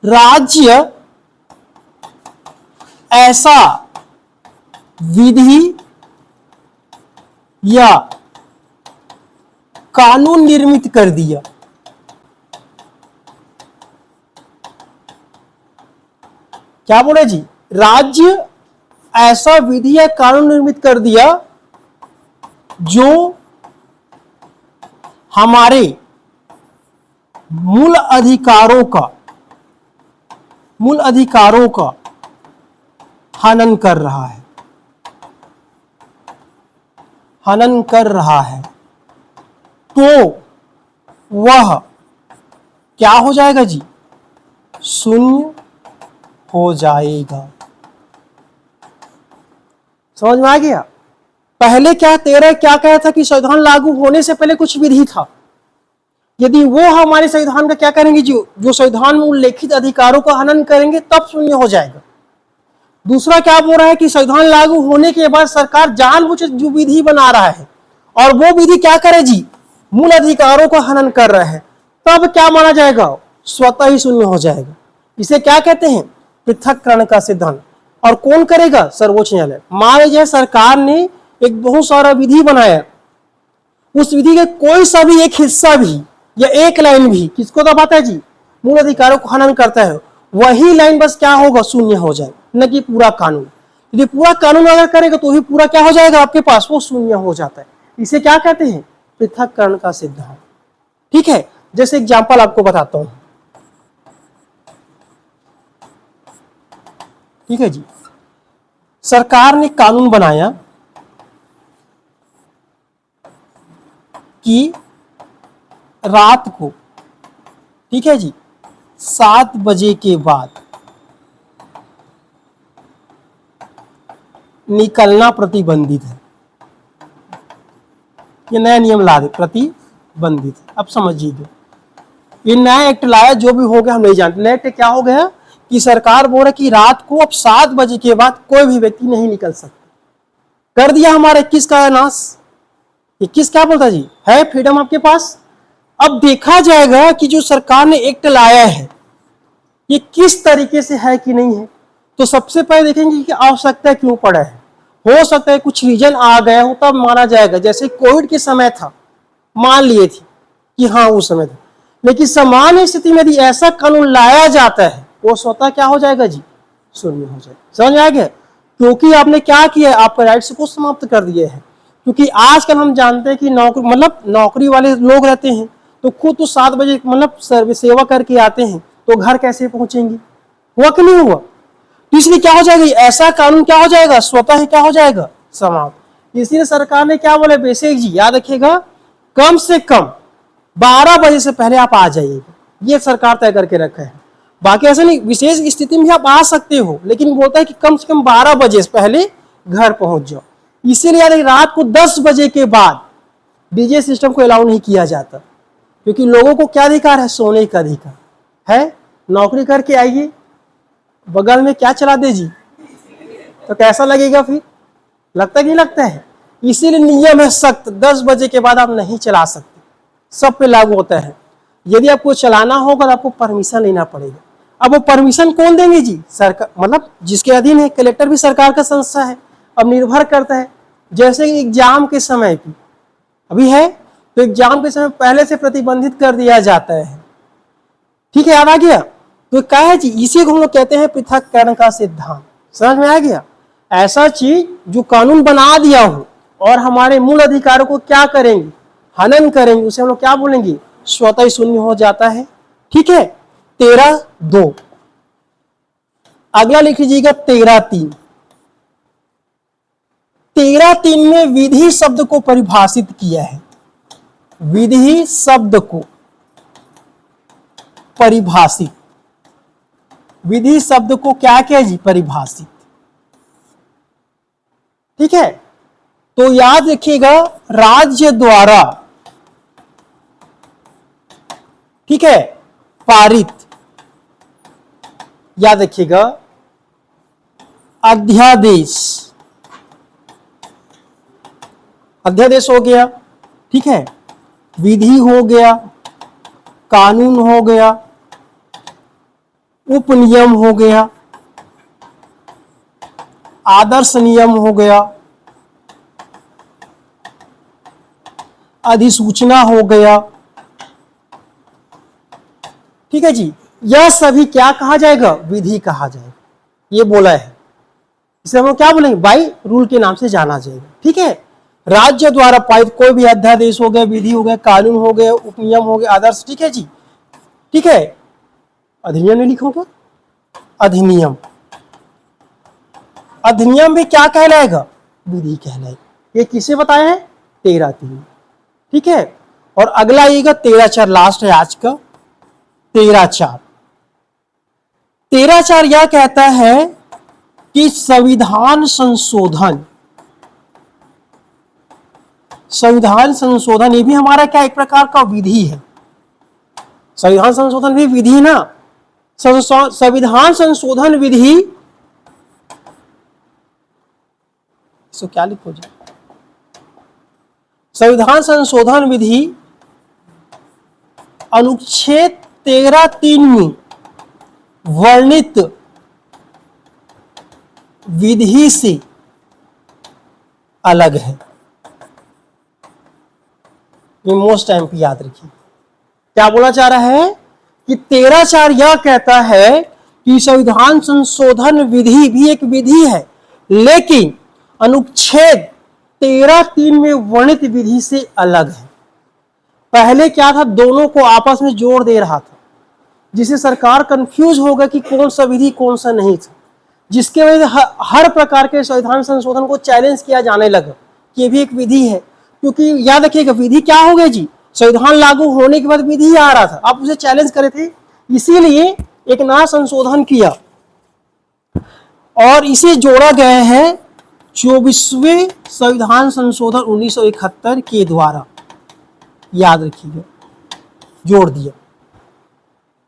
राज्य ऐसा विधि या कानून निर्मित कर दिया, क्या बोले जी, राज्य ऐसा विधि या कानून निर्मित कर दिया जो हमारे मूल अधिकारों का हनन कर रहा है, हनन कर रहा है, तो वह क्या हो जाएगा जी, शून्य हो जाएगा। समझ में आ गया। पहले क्या 13 क्या कहा था कि संविधान लागू होने से पहले कुछ विधि था, यदि वो हमारे संविधान का क्या करेंगे, जो संविधान में उल्लेखित अधिकारों का हनन करेंगे तब शून्य हो जाएगा। दूसरा क्या बोल रहा है कि संविधान लागू होने के बाद सरकार जानबूझ जो विधि बना रहा है और वो विधि क्या करे जी, मूल अधिकारों का हनन कर रहा है, तब क्या माना जाएगा, स्वतः ही शून्य हो जाएगा। इसे क्या कहते हैं, पृथक्करण का सिद्धांत। और कौन करेगा, सर्वोच्च न्यायालय। मान लीजिए सरकार ने एक बहुत सारा विधि बनाया, उस विधि के कोई सा भी एक हिस्सा भी या एक लाइन भी किसको दबाता है जी, मूल अधिकारों को हनन करता है, वही लाइन बस क्या होगा, शून्य हो जाएगा, न कि पूरा कानून। यदि पूरा कानून अगर करेगा तो ही पूरा क्या हो जाएगा आपके पास, वो शून्य हो जाता है। इसे क्या कहते हैं, पृथक्करण का सिद्धांत। ठीक है, जैसे एग्जाम्पल आपको बताता हूं, ठीक है जी, सरकार ने कानून बनाया कि रात को, ठीक है जी, 7 बजे के बाद निकलना प्रतिबंधित है। ये नया नियम ला दे, प्रतिबंधित है। अब समझिए, ये नया एक्ट लाया, जो भी हो गया हम नहीं जानते। नया एक्ट क्या हो गया कि सरकार बोल रहा कि रात को अब 7 बजे के बाद कोई भी व्यक्ति नहीं निकल सकता। कर दिया हमारे 21 का नाश। 21 क्या बोलता जी, है फ्रीडम आपके पास। अब देखा जाएगा कि जो सरकार ने एक्ट लाया है ये किस तरीके से है कि नहीं है। तो सबसे पहले देखेंगे कि आवश्यकता क्यों पड़ा है। हो सकता है कुछ रीजन आ गया हो तब माना जाएगा, जैसे कोविड के समय था, मान लिए थे कि हाँ उस समय था। लेकिन सामान्य स्थिति में यदि ऐसा कानून लाया जाता है वो स्वतः क्या हो जाएगा जी, शून्य हो जाएगा। समझ आ गया, क्योंकि आपने क्या किया, आपके राइट्स को समाप्त कर दिए हैं। क्योंकि आजकल हम जानते हैं कि नौकरी वाले लोग रहते हैं तो खुद तो 7 बजे सेवा करके आते हैं, तो घर कैसे पहुंचेंगे, हुआ कि नहीं हुआ। तो इसलिए क्या हो जाएगा, ऐसा कानून क्या हो जाएगा, स्वतः ही क्या हो जाएगा, समाप्त। इसीलिए सरकार ने क्या बोला बेसिक जी, याद रखिएगा, कम से कम 12 बजे से पहले आप आ जाइएगा, ये सरकार तय करके रखा है। बाकी ऐसा नहीं, विशेष स्थिति में आप आ सकते हो, लेकिन बोलता है कि कम से कम 12 बजे से पहले घर पहुंच जाओ। इसीलिए याद रात को 10 बजे के बाद डीजे सिस्टम को अलाउ नहीं किया जाता, क्योंकि लोगों को क्या अधिकार है, सोने का अधिकार है। नौकरी करके आइए, बगल में क्या चला दे जी, तो कैसा लगेगा फिर, लगता कि नहीं लगता है। इसीलिए नियम है सख्त, 10 बजे के बाद आप नहीं चला सकते, सब पे लागू होता है। यदि आपको चलाना होगा तो आपको परमिशन लेना पड़ेगा। अब वो परमिशन कौन देंगे जी, सरकार, मतलब जिसके अधीन है, कलेक्टर भी सरकार का संस्था है। अब निर्भर करता है, जैसे एग्जाम के समय की अभी है, तो एग्जाम के समय पहले से प्रतिबंधित कर दिया जाता है, ठीक है, याद आ गया। तो क्या है जी, इसी को हम लोग कहते हैं पृथक्करण का सिद्धांत। समझ में आ गया, ऐसा चीज जो कानून बना दिया हो और हमारे मूल अधिकारों को क्या करेंगे, हनन करेंगे, उसे हम लोग क्या बोलेंगे, स्वतः ही शून्य हो जाता है। ठीक है, 13(2). अगला लिख लीजिएगा 13(3). 13(3) में विधि शब्द को परिभाषित किया है। विधि शब्द को परिभाषित, विधि शब्द को क्या किया जी, परिभाषित। ठीक है, तो याद रखिएगा, राज्य द्वारा, ठीक है, पारित, याद रखिएगा, अध्यादेश, अध्यादेश हो गया, ठीक है, विधि हो गया, कानून हो गया, उपनियम हो गया, आदर्श नियम हो गया, अधिसूचना हो गया। ठीक है जी, यह सभी क्या कहा जाएगा, विधि कहा जाएगा। ये बोला है, इसे हम क्या बोलेंगे, बाई रूल के नाम से जाना जाएगा। ठीक है, राज्य द्वारा पारित कोई भी अध्यादेश हो गया, विधि हो गया, कानून हो गया, उपनियम हो गया, आदर्श, ठीक है जी, ठीक है, अधिनियम नहीं लिखोगे, अधिनियम, अधिनियम भी क्या कहलाएगा, विधि कहलाएगा। ये किसे बताया है, 13(3). ठीक है, और अगला आएगा 13(4), लास्ट है आज का 13(4). 13(4) यह कहता है कि संविधान संशोधन, संविधान संशोधन ये भी हमारा क्या एक प्रकार का विधि है। संविधान संशोधन भी विधि ना, संविधान संशोधन विधि, इसको क्या लिखो जाए, संविधान संशोधन विधि अनुच्छेद 13(3) में वर्णित विधि से अलग है। ये मोस्ट टाइम पे याद रखिए, क्या बोला जा रहा है कि 13(4) यह कहता है कि संविधान संशोधन विधि भी एक विधि है, लेकिन अनुच्छेद 13(3) में वर्णित विधि से अलग है। पहले क्या था, दोनों को आपस में जोड़ दे रहा था, जिसे सरकार कंफ्यूज होगा कि कौन सा विधि कौन सा नहीं था, जिसके वजह से हर प्रकार के संविधान संशोधन को चैलेंज किया जाने लगा कि ये भी एक विधि है। क्योंकि याद रखिएगा, विधि क्या हो गई जी, संविधान लागू होने के बाद विधि आ रहा था, आप उसे चैलेंज करे थे, इसीलिए एक नया संशोधन किया और इसे जोड़ा गया है 24वें संविधान संशोधन 1971 के द्वारा। याद रखिएगा, जोड़ दिया।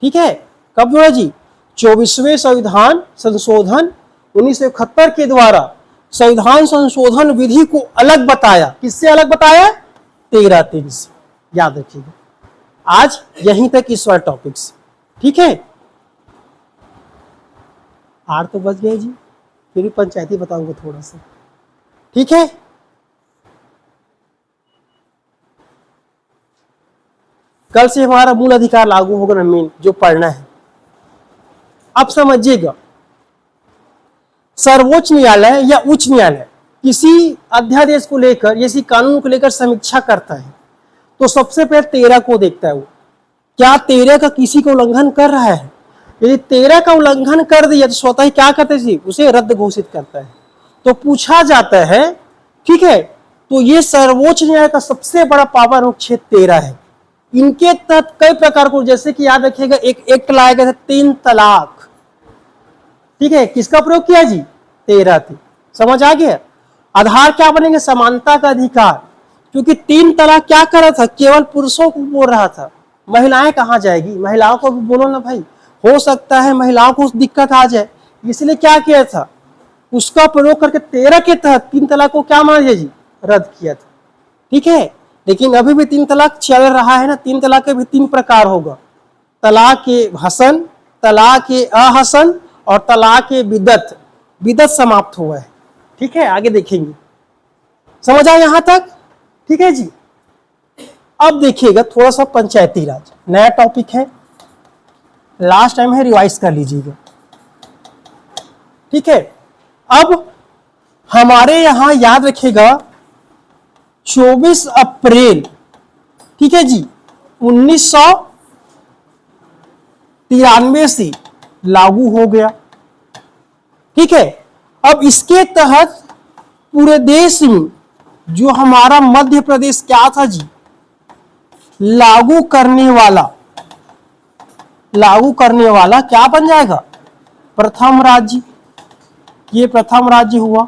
ठीक है, कब जोड़ा जी, 24वें संविधान संशोधन 1971 के द्वारा संविधान संशोधन विधि को अलग बताया। किससे अलग बताया, 13(3) से। याद रखिएगा, आज यहीं तक इस वाले टॉपिक से। ठीक है, 8 तो बज गए जी, फिर भी पंचायती बताऊंगा थोड़ा सा। ठीक है, कल से हमारा मूल अधिकार लागू होगा ना, मेन जो पढ़ना है। अब समझिएगा, सर्वोच्च न्यायालय या उच्च न्यायालय किसी अध्यादेश को लेकर, किसी कानून को लेकर समीक्षा करता है, तो सबसे पहले 13 को देखता है, वो क्या 13 का किसी को उल्लंघन कर रहा है। यदि 13 का उल्लंघन कर दिया तो स्वतः ही क्या करते हैं, उसे रद्द घोषित करता है। तो पूछा जाता है ठीक है, तो ये सर्वोच्च न्यायालय का सबसे बड़ा पावर अनुच्छेद 13 है। इनके तहत कई प्रकार को, जैसे कि याद रखिएगा, एक एक्ट लाया गया था 3 तलाक। ठीक है, किसका प्रयोग किया जी? 13 थी। समझ आ गया? आधार क्या बनेंगे? समानता का अधिकार। क्योंकि 3 तलाक क्या कर रहा था? केवल पुरुषों को बोल रहा था, महिलाएं कहां जाएगी? महिलाओं को भी बोलो ना भाई, हो सकता है महिलाओं को दिक्कत आ जाए, इसलिए क्या किया था? उसका प्रयोग करके 13 के तहत 3 तलाक को क्या मान लिया जी? रद्द किया था। ठीक है, लेकिन अभी भी 3 तलाक चल रहा है ना। 3 तलाक के भी 3 प्रकार होगा, तलाक हसन, तलाक अहसन और तलाक बिदत। बिदत समाप्त हुआ है। ठीक है, आगे देखेंगे। समझ आए यहां तक? ठीक है जी। अब देखिएगा थोड़ा सा पंचायती राज, नया टॉपिक है, लास्ट टाइम है, रिवाइज कर लीजिएगा। ठीक है, अब हमारे यहां याद रखिएगा 24 अप्रैल, ठीक है जी, 1993 से लागू हो गया। ठीक है, अब इसके तहत पूरे देश में जो हमारा मध्य प्रदेश क्या था जी? लागू करने वाला क्या बन जाएगा? प्रथम राज्य। ये प्रथम राज्य हुआ।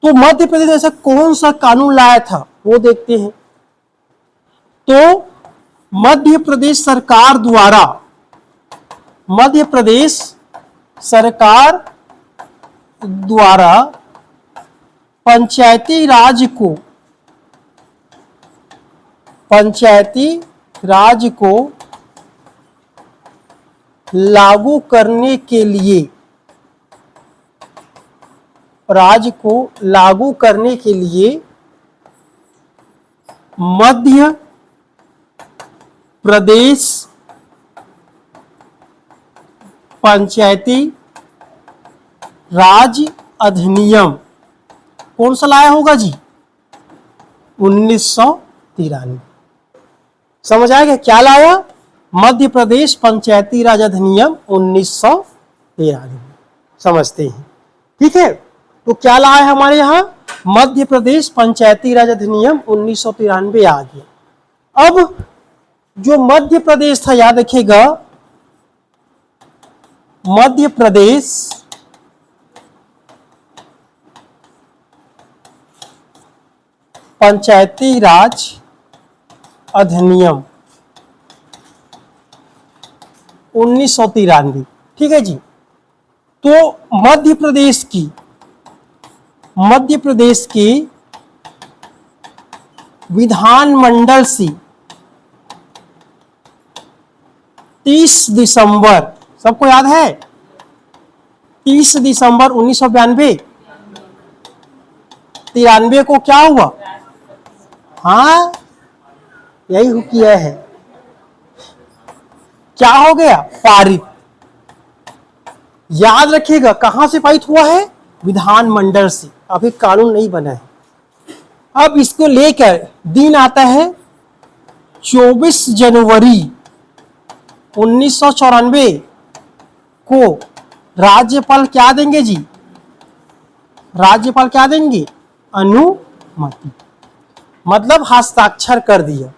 तो मध्य प्रदेश ऐसा कौन सा कानून लाया था वो देखते हैं। तो मध्य प्रदेश सरकार द्वारा पंचायती राज को लागू करने के लिए मध्य प्रदेश पंचायती राज अधिनियम कौन सा लाया होगा जी? 1993। समझ आएगा क्या लाया? मध्य प्रदेश पंचायती राज अधिनियम 1993। समझते हैं? ठीक है, तो क्या लाया है हमारे यहां? मध्य प्रदेश पंचायती राज अधिनियम 1993 आ गया। अब जो मध्य प्रदेश था, याद रखिएगा, मध्य प्रदेश पंचायती राज अधिनियम 1993। ठीक है जी। तो मध्य प्रदेश की विधानमंडल से 30 दिसंबर, सबको याद है? 30 दिसंबर 1993 को क्या हुआ? हाँ, यही किया है। क्या हो गया? पारित। याद रखिएगा कहां से पारित हुआ है? विधानमंडल से। अभी कानून नहीं बना है। अब इसको लेकर दिन आता है 24 जनवरी 1994 को राज्यपाल क्या देंगे जी? राज्यपाल क्या देंगे? अनुमति, मतलब हस्ताक्षर कर दिया।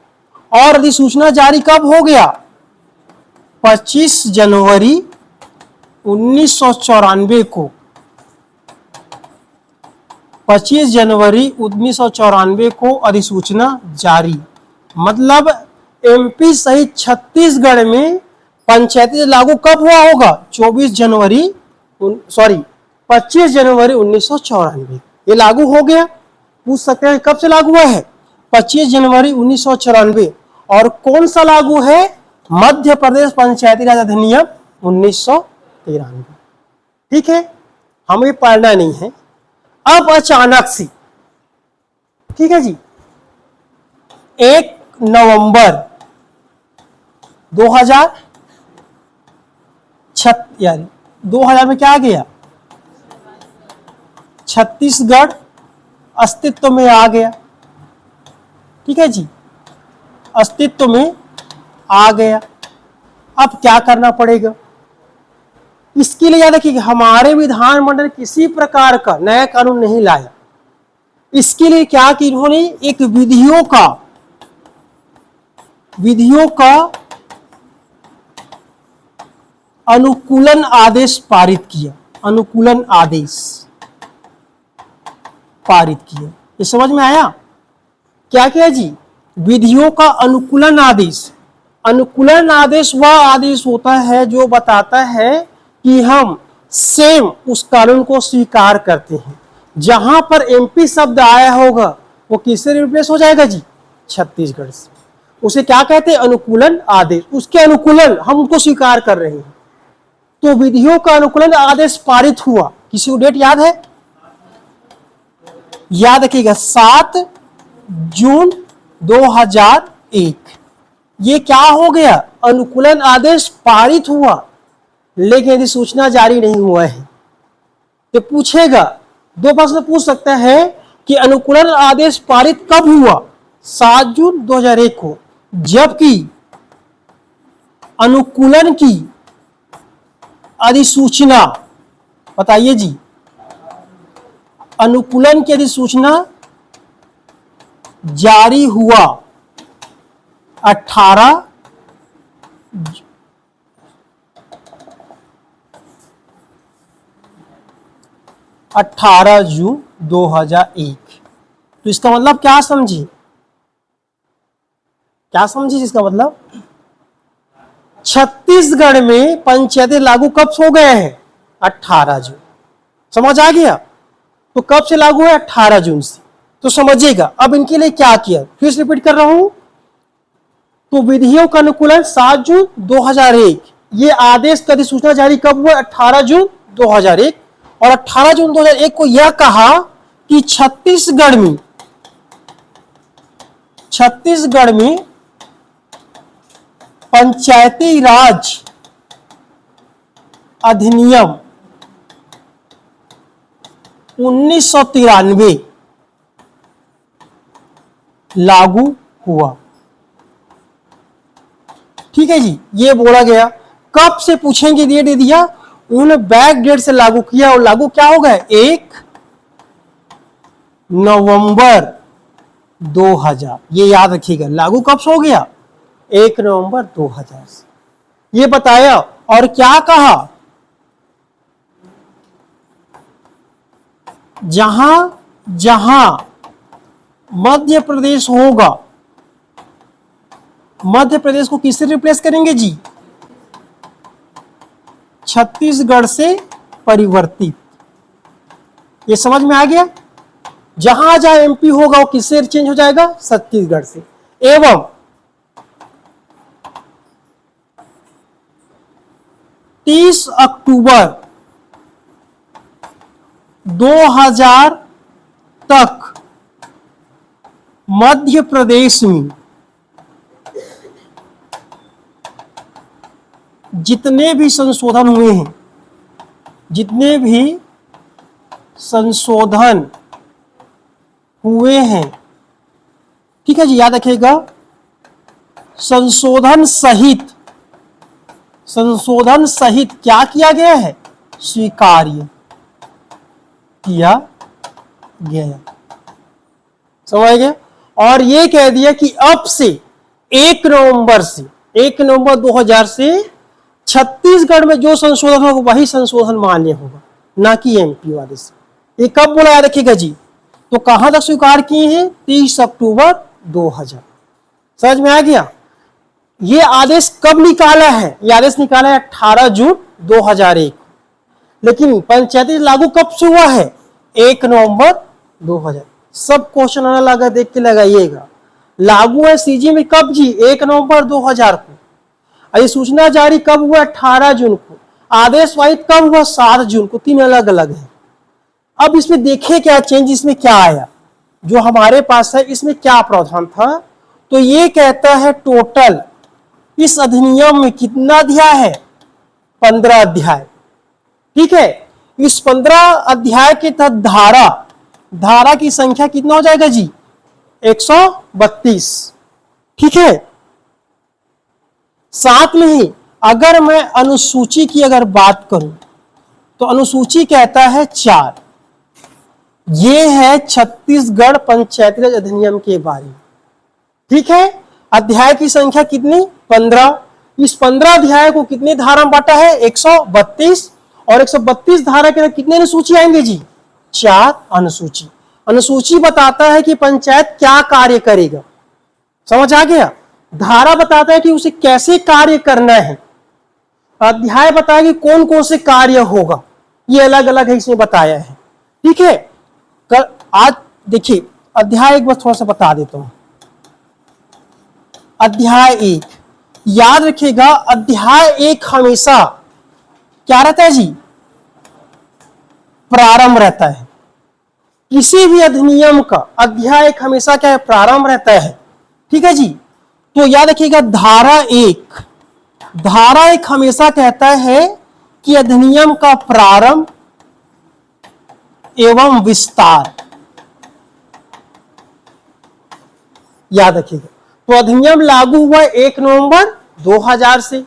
और अधिसूचना जारी कब हो गया? 25 जनवरी 1994 को। 25 जनवरी 1994 को अधिसूचना जारी। मतलब एमपी सहित छत्तीसगढ़ में पंचायती लागू कब हुआ होगा? 25 जनवरी 1994। ये लागू हो गया। पूछ सकते हैं कब से लागू हुआ है? 25 जनवरी 1994। और कौन सा लागू है? मध्य प्रदेश पंचायती राज अधिनियम 1993। ठीक है, हमें पढ़ना नहीं है। अब अचानक से, ठीक है जी, 1 नवंबर 2000 में क्या आ गया? छत्तीसगढ़ अस्तित्व में आ गया। ठीक है जी, अस्तित्व में आ गया। अब क्या करना पड़ेगा? इसके लिए याद रखिए हमारे विधानमंडल किसी प्रकार का नया कानून नहीं लाया। इसके लिए क्या कि इन्होंने एक विधियों का अनुकूलन आदेश पारित किया। अनुकूलन आदेश पारित किया। ये समझ में आया? क्या किया जी? विधियों का अनुकूलन आदेश। अनुकूलन आदेश वह आदेश होता है जो बताता है कि हम सेम उस कानून को स्वीकार करते हैं। जहां पर एमपी शब्द आया होगा वो किससे रिप्लेस हो जाएगा जी? छत्तीसगढ़ से। उसे क्या कहते हैं? अनुकूलन आदेश। उसके अनुकूलन हम उनको स्वीकार कर रहे हैं। तो विधियों का अनुकूलन आदेश पारित हुआ। किसी को डेट याद है? याद रखिएगा, 7 जून 2001। ये क्या हो गया? अनुकूलन आदेश पारित हुआ। लेकिन यदि सूचना जारी नहीं हुआ है तो पूछेगा, दो प्रश्न पूछ सकता है कि अनुकूलन आदेश पारित कब हुआ? 7 जून 2001 को, जबकि अनुकूलन की अधिसूचना, बताइए जी, अनुकूलन की अधिसूचना जारी हुआ 18 जून 2001। तो इसका मतलब क्या समझी? क्या समझी इसका मतलब? छत्तीसगढ़ में पंचायतें लागू कब हो गए हैं? 18 जून। समझ आ गया? तो कब से लागू है? 18 जून से। तो समझिएगा। अब इनके लिए क्या किया, फिर से रिपीट कर रहा हूं। तो विधियों का अनुकूलन 7 जून 2001। ये आदेश का अधिसूचना जारी कब हुआ? 18 जून 2001। और 18 जून 2001 को यह कहा कि छत्तीसगढ़ में पंचायती राज अधिनियम 1993 लागू हुआ। ठीक है जी, ये बोला गया। कब से पूछेंगे, दे दिया उन्होंने, बैक डेट से लागू किया। और लागू क्या हो गया? 1 नवंबर 2000। ये याद रखिएगा, लागू कब से हो गया? 1 नवंबर 2000 से। ये बताया। और क्या कहा? जहां जहां मध्य प्रदेश होगा, मध्य प्रदेश को किससे रिप्लेस करेंगे जी? छत्तीसगढ़ से परिवर्तित। ये समझ में आ गया? जहां जहां एमपी होगा वो किससे चेंज हो जाएगा? छत्तीसगढ़ से। एवं 30 अक्टूबर 2000 तक मध्य प्रदेश में जितने भी संशोधन हुए हैं, जितने भी संशोधन हुए हैं, ठीक है जी, याद रखिएगा, संशोधन सहित क्या किया गया है? स्वीकार्य किया गया। समझ गए? और ये कह दिया कि अब से 1 नवंबर 2000 से छत्तीसगढ़ में जो संशोधन होगा वही संशोधन मान्य होगा, ना कि एमपी वाले से। ये कब बोला, याद रखिएगा जी। तो कहां तक स्वीकार किए हैं? 30 अक्टूबर 2000। समझ में आ गया? ये आदेश कब निकाला है? ये आदेश निकाला है 18 जून 2001। लेकिन पंचायती लागू कब से हुआ है? 1 नवंबर 2000। सब क्वेश्चन अलग देख के लगाइएगा। लागू है सीजी में कब जी? 1 नवंबर 2000 को। अधिसूचना जारी कब हुआ? 18 जून को। आदेश पारित कब हुआ? 7 जून को। 3 अलग अलग है। अब इसमें देखें क्या चेंज, इसमें क्या आया, जो हमारे पास है इसमें क्या प्रावधान था। तो ये कहता है टोटल इस अधिनियम में कितना अध्याय है? 15 अध्याय। ठीक है, इस 15 अध्याय के तहत धारा की संख्या कितना हो जाएगा जी? 132। ठीक है, साथ में ही अगर मैं अनुसूची की अगर बात करूं तो अनुसूची कहता है 4। ये है छत्तीसगढ़ पंचायती राज अधिनियम के बारे में। ठीक है, अध्याय की संख्या कितनी? 15। इस 15 अध्याय को कितने धारा में बांटा है? 132। और 132 धारा के अंदर कितने अनुसूची आएंगे जी? 4 अनुसूची। अनुसूची बताता है कि पंचायत क्या कार्य करेगा, समझ आ गया? धारा बताता है कि उसे कैसे कार्य करना है, अध्याय बताया कि कौन कौन से कार्य होगा, ये अलग अलग है, इसमें बताया है। ठीक है, आज देखिए अध्याय 1 बस थोड़ा सा बता देता हूं। अध्याय 1 याद रखिएगा, अध्याय 1 हमेशा क्या रहता है जी? प्रारंभ रहता है। किसी भी अधिनियम का अध्याय 1 हमेशा क्या है? प्रारंभ रहता है। ठीक है जी, तो याद रखिएगा धारा 1 हमेशा कहता है कि अधिनियम का प्रारंभ एवं विस्तार। याद रखिएगा, तो अधिनियम लागू हुआ 1 नवंबर 2000 से,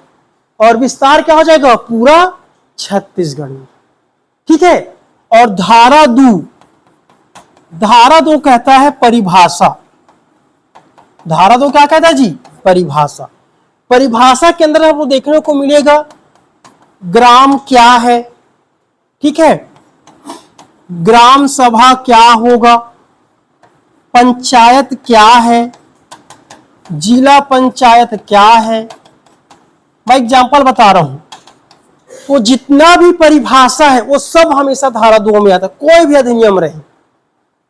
और विस्तार क्या हो जाएगा? पूरा छत्तीसगढ़ में। ठीक है, और धारा 2 कहता है परिभाषा। धारा 2 क्या कहता है जी? परिभाषा। परिभाषा के अंदर आपको देखने को मिलेगा ग्राम क्या है, ठीक है, ग्राम सभा क्या होगा, पंचायत क्या है, जिला पंचायत क्या है। मैं एग्जांपल बता रहा हूं, वो जितना भी परिभाषा है वो सब हमेशा धारा 2 में आता है, कोई भी अधिनियम रहे।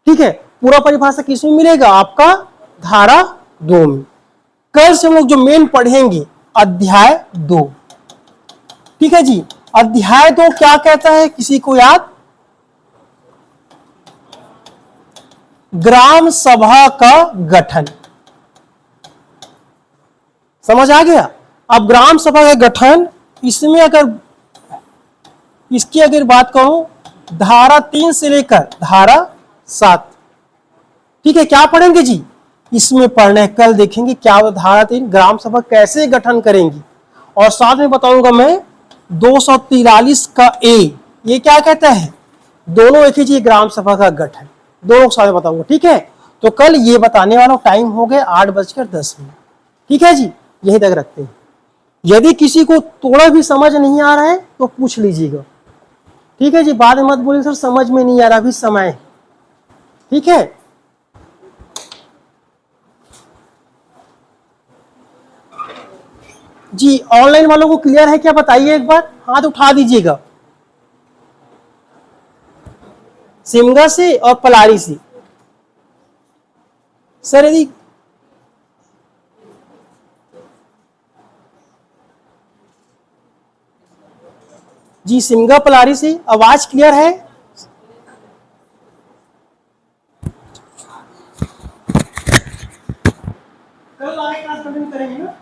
ठीक है, पूरा परिभाषा किसमें मिलेगा? आपका धारा 2 में। कल से हम लोग जो मेन पढ़ेंगे अध्याय 2। ठीक है जी, अध्याय 2 क्या कहता है, किसी को याद? ग्राम सभा का गठन। समझ आ गया? अब ग्राम सभा का गठन, इसमें अगर इसकी अगर बात करूं, धारा 3 से लेकर धारा 7। ठीक है, क्या पढ़ेंगे जी? इसमें पढ़ना है, कल देखेंगे क्या धारा 3 ग्राम सभा कैसे गठन करेंगी। और साथ में बताऊंगा मैं 243 का ए, ये क्या कहता है? दोनों एक ही चीज, ग्राम सभा का गठन, दोनों साथ बताऊंगा। ठीक है, तो कल ये बताने वाला, टाइम हो गया 8:10। ठीक है जी, यही तक रखते हैं। यदि किसी को थोड़ा भी समझ नहीं आ रहा है तो पूछ लीजिएगा। ठीक है जी, बाद में मत बोलिए सर समझ में नहीं आ रहा, अभी समय। ठीक है, जी ऑनलाइन वालों को क्लियर है क्या? बताइए एक बार, हाथ उठा दीजिएगा। सिमगा से और पलारी से। सर यदि जी सिमगा पलारी से आवाज क्लियर है? कल आगे क्लास कंटिन्यू करेंगे ना।